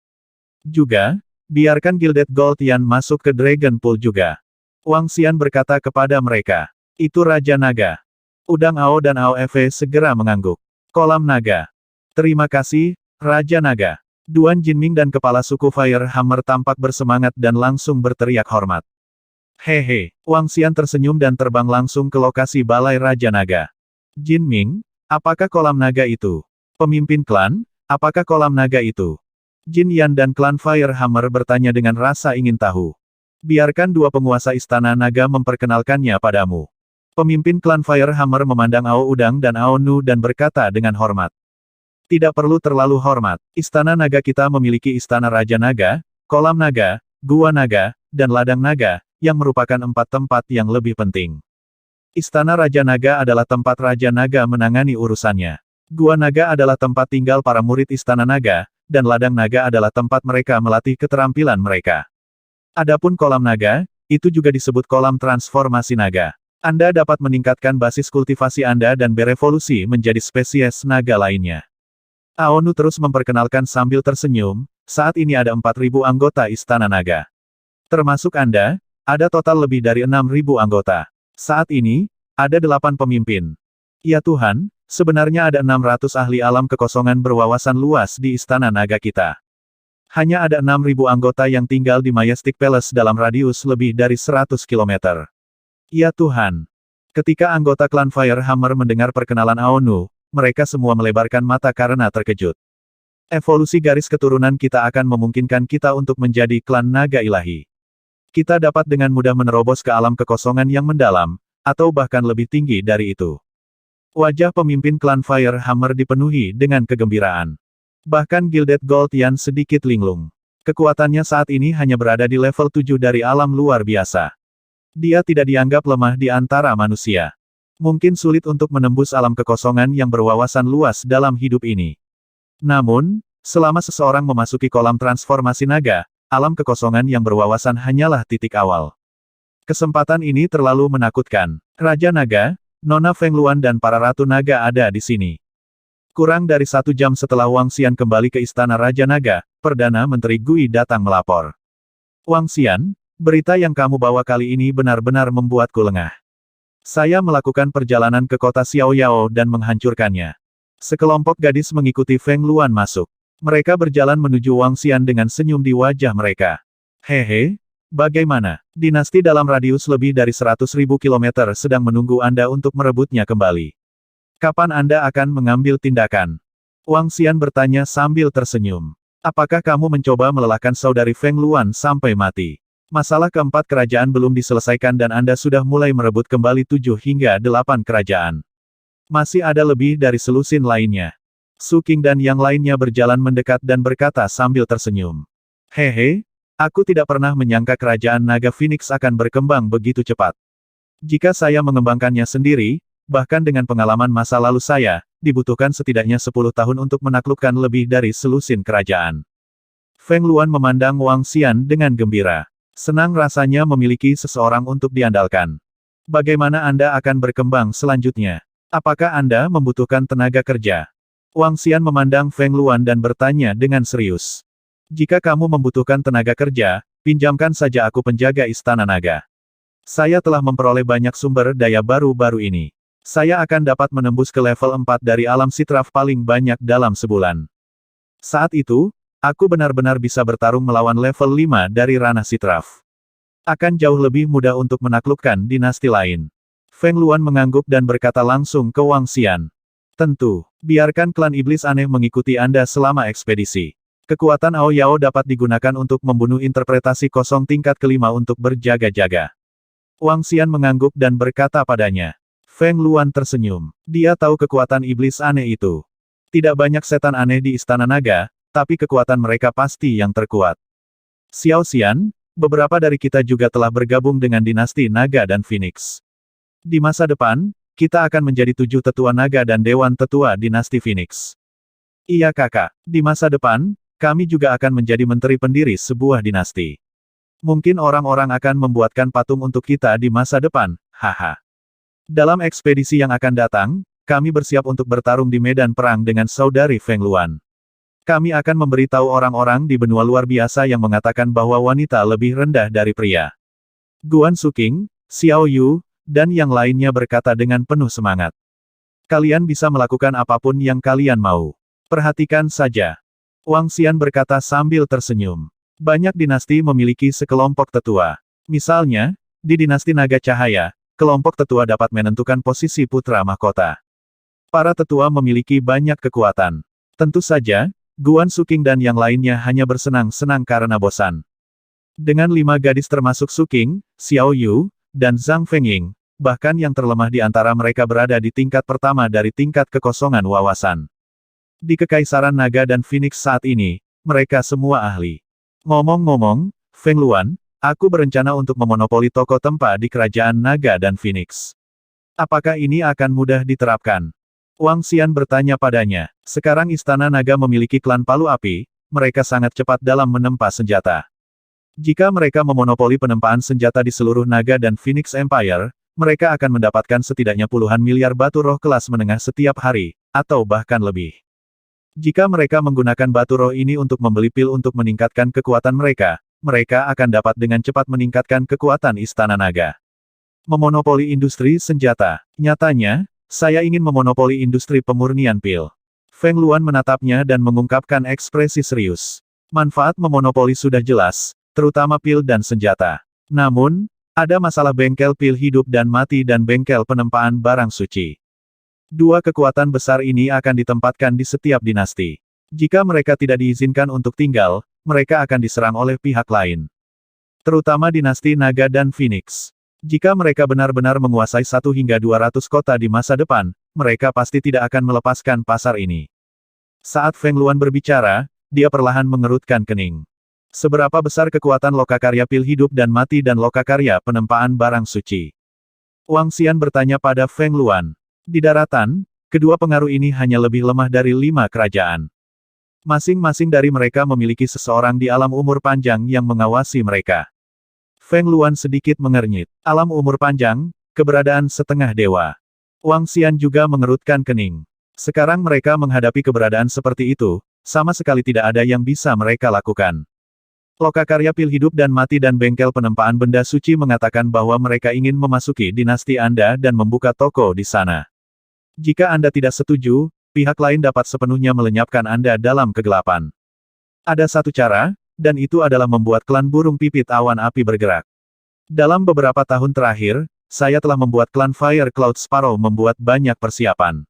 Juga, biarkan Gilded Gold Yan masuk ke Dragon Pool juga. Wang Xian berkata kepada mereka. Itu Raja Naga. Udang Ao dan Ao Eve segera mengangguk. Kolam Naga. Terima kasih, Raja Naga. Duan Jinming dan kepala suku Firehammer tampak bersemangat dan langsung berteriak hormat. Hehe, Wang Xian tersenyum dan terbang langsung ke lokasi balai Raja Naga. Jinming, apakah kolam naga itu? Pemimpin klan, apakah kolam naga itu? Jin Yan dan klan Firehammer bertanya dengan rasa ingin tahu. Biarkan dua penguasa istana naga memperkenalkannya padamu. Pemimpin klan Firehammer memandang Ao Udang dan Ao Nu dan berkata dengan hormat. Tidak perlu terlalu hormat. Istana naga kita memiliki istana Raja Naga, kolam naga, gua naga, dan ladang naga, yang merupakan 4 tempat yang lebih penting. Istana Raja Naga adalah tempat Raja Naga menangani urusannya. Gua naga adalah tempat tinggal para murid istana naga, dan ladang naga adalah tempat mereka melatih keterampilan mereka. Adapun kolam naga, itu juga disebut kolam transformasi naga. Anda dapat meningkatkan basis kultivasi Anda dan berevolusi menjadi spesies naga lainnya. Ao Nu terus memperkenalkan sambil tersenyum, saat ini ada 4.000 anggota Istana Naga. Termasuk Anda, ada total lebih dari 6.000 anggota. Saat ini, ada 8 pemimpin. Ya Tuhan, sebenarnya ada 600 ahli alam kekosongan berwawasan luas di Istana Naga kita. Hanya ada 6.000 anggota yang tinggal di Majestic Palace dalam radius lebih dari 100 km. Ya Tuhan. Ketika anggota klan Firehammer mendengar perkenalan Ao Nu, mereka semua melebarkan mata karena terkejut. Evolusi garis keturunan kita akan memungkinkan kita untuk menjadi klan naga ilahi. Kita dapat dengan mudah menerobos ke alam kekosongan yang mendalam, atau bahkan lebih tinggi dari itu. Wajah pemimpin klan Firehammer dipenuhi dengan kegembiraan. Bahkan Gilded Gold Yan sedikit linglung. Kekuatannya saat ini hanya berada di level 7 dari alam luar biasa. Dia tidak dianggap lemah di antara manusia. Mungkin sulit untuk menembus alam kekosongan yang berwawasan luas dalam hidup ini. Namun, selama seseorang memasuki kolam transformasi naga, alam kekosongan yang berwawasan hanyalah titik awal. Kesempatan ini terlalu menakutkan. Raja Naga, Nona Feng Luan dan para Ratu Naga ada di sini. Kurang dari 1 jam setelah Wang Xian kembali ke Istana Raja Naga, Perdana Menteri Gui datang melapor. Wang Xian, berita yang kamu bawa kali ini benar-benar membuatku lengah. Saya melakukan perjalanan ke kota Xiaoyao dan menghancurkannya. Sekelompok gadis mengikuti Feng Luan masuk. Mereka berjalan menuju Wang Xian dengan senyum di wajah mereka. Hehe, bagaimana? Dinasti dalam radius lebih dari 100.000 kilometer sedang menunggu Anda untuk merebutnya kembali. Kapan Anda akan mengambil tindakan? Wang Xian bertanya sambil tersenyum. Apakah kamu mencoba melelahkan saudari Feng Luan sampai mati? Masalah keempat kerajaan belum diselesaikan dan Anda sudah mulai merebut kembali 7 hingga 8 kerajaan. Masih ada lebih dari selusin lainnya. Su Qing dan yang lainnya berjalan mendekat dan berkata sambil tersenyum. Hehe, aku tidak pernah menyangka kerajaan Naga Phoenix akan berkembang begitu cepat. Jika saya mengembangkannya sendiri, bahkan dengan pengalaman masa lalu saya, dibutuhkan setidaknya 10 tahun untuk menaklukkan lebih dari selusin kerajaan. Feng Luan memandang Wang Xian dengan gembira. Senang rasanya memiliki seseorang untuk diandalkan. Bagaimana Anda akan berkembang selanjutnya? Apakah Anda membutuhkan tenaga kerja? Wang Xian memandang Feng Luan dan bertanya dengan serius. Jika kamu membutuhkan tenaga kerja, pinjamkan saja aku penjaga Istana Naga. Saya telah memperoleh banyak sumber daya baru-baru ini. Saya akan dapat menembus ke level 4 dari alam sitraf paling banyak dalam sebulan. Saat itu, aku benar-benar bisa bertarung melawan level 5 dari ranah sitraf. Akan jauh lebih mudah untuk menaklukkan dinasti lain. Feng Luan mengangguk dan berkata langsung ke Wang Xian. Tentu, biarkan klan iblis aneh mengikuti Anda selama ekspedisi. Kekuatan Ao Yao dapat digunakan untuk membunuh interpretasi kosong tingkat kelima untuk berjaga-jaga. Wang Xian mengangguk dan berkata padanya. Feng Luan tersenyum. Dia tahu kekuatan iblis aneh itu. Tidak banyak setan aneh di Istana Naga, tapi kekuatan mereka pasti yang terkuat. Xiao Xian, Beberapa dari kita juga telah bergabung dengan dinasti Naga dan Phoenix. Di masa depan, kita akan menjadi 7 tetua naga dan dewan tetua dinasti Phoenix. Iya kakak, di masa depan, kami juga akan menjadi menteri pendiri sebuah dinasti. Mungkin orang-orang akan membuatkan patung untuk kita di masa depan, haha. Dalam ekspedisi yang akan datang, kami bersiap untuk bertarung di medan perang dengan saudari Feng Luan. Kami akan memberitahu orang-orang di benua luar biasa yang mengatakan bahwa wanita lebih rendah dari pria. Guan Suking, Xiao Yu, dan yang lainnya berkata dengan penuh semangat. Kalian bisa melakukan apapun yang kalian mau. Perhatikan saja. Wang Xian berkata sambil tersenyum. Banyak dinasti memiliki sekelompok tetua. Misalnya, di dinasti Naga Cahaya, kelompok tetua dapat menentukan posisi putra mahkota. Para tetua memiliki banyak kekuatan. Tentu saja, Guan Suking dan yang lainnya hanya bersenang-senang karena bosan. Dengan 5 gadis termasuk Suking, Xiao Yu, dan Zhang Fengying, bahkan yang terlemah di antara mereka berada di tingkat pertama dari tingkat kekosongan wawasan. Di Kekaisaran Naga dan Phoenix saat ini, mereka semua ahli. Ngomong-ngomong, Feng Luan, aku berencana untuk memonopoli toko tempat di Kerajaan Naga dan Phoenix. Apakah ini akan mudah diterapkan? Wang Xian bertanya padanya. Sekarang Istana Naga memiliki klan Palu Api, mereka sangat cepat dalam menempa senjata. Jika mereka memonopoli penempaan senjata di seluruh Naga dan Phoenix Empire, mereka akan mendapatkan setidaknya puluhan miliar batu roh kelas menengah setiap hari, atau bahkan lebih. Jika mereka menggunakan batu roh ini untuk membeli pil untuk meningkatkan kekuatan mereka, mereka akan dapat dengan cepat meningkatkan kekuatan Istana Naga. Memonopoli industri senjata. Nyatanya, saya ingin memonopoli industri pemurnian pil. Feng Luan menatapnya dan mengungkapkan ekspresi serius. Manfaat memonopoli sudah jelas, terutama pil dan senjata. Namun, ada masalah bengkel pil hidup dan mati dan bengkel penempaan barang suci. Dua kekuatan besar ini akan ditempatkan di setiap dinasti. Jika mereka tidak diizinkan untuk tinggal, mereka akan diserang oleh pihak lain. Terutama dinasti Naga dan Phoenix. Jika mereka benar-benar menguasai 1 hingga 200 kota di masa depan, mereka pasti tidak akan melepaskan pasar ini. Saat Feng Luan berbicara, dia perlahan mengerutkan kening. Seberapa besar kekuatan lokakarya pil hidup dan mati dan lokakarya penempaan barang suci? Wang Xian bertanya pada Feng Luan. Di daratan, kedua pengaruh ini hanya lebih lemah dari 5 kerajaan. Masing-masing dari mereka memiliki seseorang di alam umur panjang yang mengawasi mereka. Feng Luan sedikit mengernyit. Alam umur panjang, keberadaan setengah dewa. Wang Xian juga mengerutkan kening. Sekarang mereka menghadapi keberadaan seperti itu, sama sekali tidak ada yang bisa mereka lakukan. Lokakarya pil hidup dan mati dan bengkel penempaan benda suci mengatakan bahwa mereka ingin memasuki dinasti Anda dan membuka toko di sana. Jika Anda tidak setuju, pihak lain dapat sepenuhnya melenyapkan Anda dalam kegelapan. Ada satu cara, dan itu adalah membuat klan burung pipit awan api bergerak. Dalam beberapa tahun terakhir, saya telah membuat klan Fire Cloud Sparrow membuat banyak persiapan.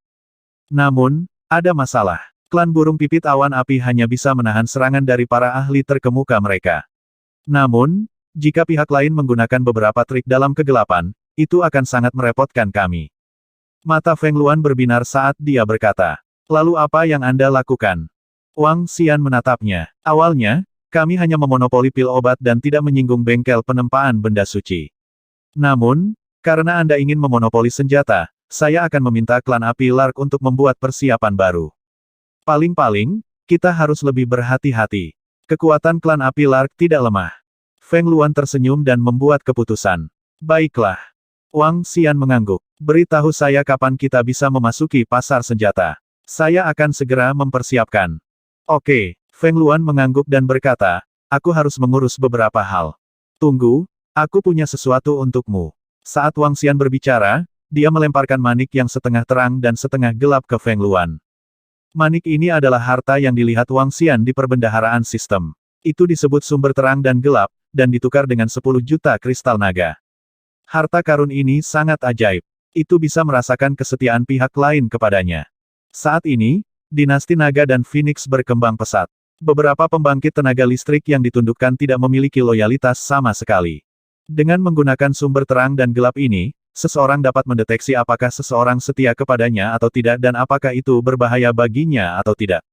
Namun, ada masalah. Klan burung pipit awan api hanya bisa menahan serangan dari para ahli terkemuka mereka. Namun, jika pihak lain menggunakan beberapa trik dalam kegelapan, itu akan sangat merepotkan kami. Mata Feng Luan berbinar saat dia berkata, "Lalu apa yang Anda lakukan?" Wang Xian menatapnya. Awalnya, kami hanya memonopoli pil obat dan tidak menyinggung bengkel penempaan benda suci. Namun, karena Anda ingin memonopoli senjata, saya akan meminta klan api Lark untuk membuat persiapan baru. Paling-paling, kita harus lebih berhati-hati. Kekuatan klan api Lark tidak lemah. Feng Luan tersenyum dan membuat keputusan. Baiklah. Wang Xian mengangguk. Beritahu saya kapan kita bisa memasuki pasar senjata. Saya akan segera mempersiapkan. Oke, Feng Luan mengangguk dan berkata, aku harus mengurus beberapa hal. Tunggu, aku punya sesuatu untukmu. Saat Wang Xian berbicara, dia melemparkan manik yang setengah terang dan setengah gelap ke Feng Luan. Manik ini adalah harta yang dilihat Wang Xian di perbendaharaan sistem. Itu disebut sumber terang dan gelap, dan ditukar dengan 10 juta kristal naga. Harta karun ini sangat ajaib. Itu bisa merasakan kesetiaan pihak lain kepadanya. Saat ini, dinasti Naga dan Phoenix berkembang pesat. Beberapa pembangkit tenaga listrik yang ditundukkan tidak memiliki loyalitas sama sekali. Dengan menggunakan sumber terang dan gelap ini, seseorang dapat mendeteksi apakah seseorang setia kepadanya atau tidak dan apakah itu berbahaya baginya atau tidak.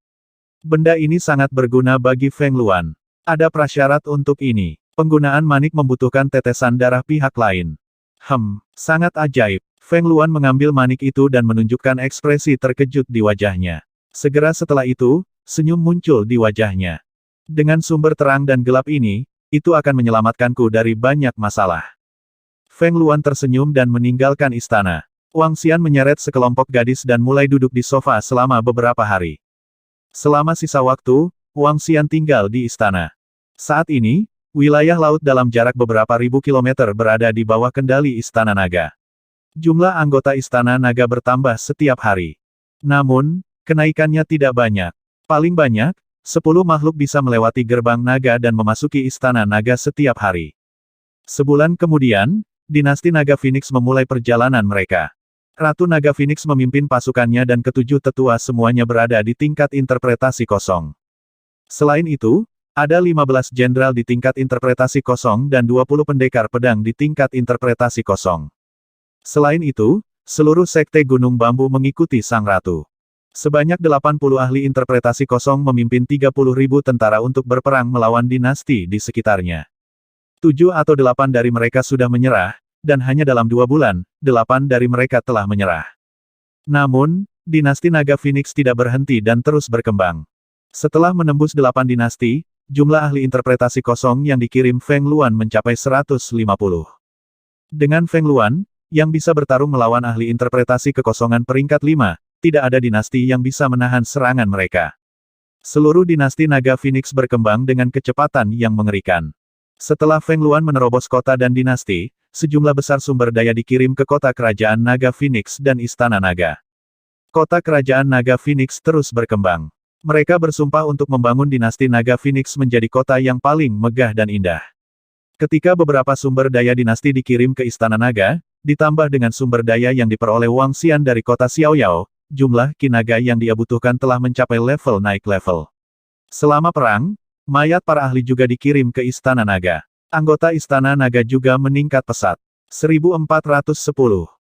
Benda ini sangat berguna bagi Feng Luan. Ada prasyarat untuk ini. Penggunaan manik membutuhkan tetesan darah pihak lain. Sangat ajaib. Feng Luan mengambil manik itu dan menunjukkan ekspresi terkejut di wajahnya. Segera setelah itu, senyum muncul di wajahnya. Dengan sumber terang dan gelap ini, itu akan menyelamatkanku dari banyak masalah. Feng Luan tersenyum dan meninggalkan istana. Wang Xian menyeret sekelompok gadis dan mulai duduk di sofa selama beberapa hari. Selama sisa waktu, Wang Xian tinggal di istana. Saat ini, wilayah laut dalam jarak beberapa ribu kilometer berada di bawah kendali Istana Naga. Jumlah anggota Istana Naga bertambah setiap hari. Namun, kenaikannya tidak banyak. Paling banyak, 10 makhluk bisa melewati gerbang naga dan memasuki Istana Naga setiap hari. Sebulan kemudian, dinasti Naga Phoenix memulai perjalanan mereka. Ratu Naga Phoenix memimpin pasukannya dan ketujuh tetua semuanya berada di tingkat interpretasi kosong. Selain itu, ada 15 jenderal di tingkat interpretasi kosong dan 20 pendekar pedang di tingkat interpretasi kosong. Selain itu, seluruh sekte Gunung Bambu mengikuti Sang Ratu. Sebanyak 80 ahli interpretasi kosong memimpin 30.000 tentara untuk berperang melawan dinasti di sekitarnya. 7 atau 8 dari mereka sudah menyerah, dan hanya dalam 2 bulan, 8 dari mereka telah menyerah. Namun, dinasti Naga Phoenix tidak berhenti dan terus berkembang. Setelah menembus 8 dinasti, jumlah ahli interpretasi kosong yang dikirim Feng Luan mencapai 150. Dengan Feng Luan, yang bisa bertarung melawan ahli interpretasi kekosongan peringkat 5, tidak ada dinasti yang bisa menahan serangan mereka. Seluruh dinasti Naga Phoenix berkembang dengan kecepatan yang mengerikan. Setelah Feng Luan menerobos kota dan dinasti, sejumlah besar sumber daya dikirim ke kota kerajaan Naga Phoenix dan Istana Naga. Kota kerajaan Naga Phoenix terus berkembang. Mereka bersumpah untuk membangun dinasti Naga Phoenix menjadi kota yang paling megah dan indah. Ketika beberapa sumber daya dinasti dikirim ke Istana Naga, ditambah dengan sumber daya yang diperoleh Wang Xian dari kota Xiaoyao, jumlah Qi Naga yang dia butuhkan telah mencapai level naik level. Selama perang, mayat para ahli juga dikirim ke Istana Naga. Anggota Istana Naga juga meningkat pesat. 1410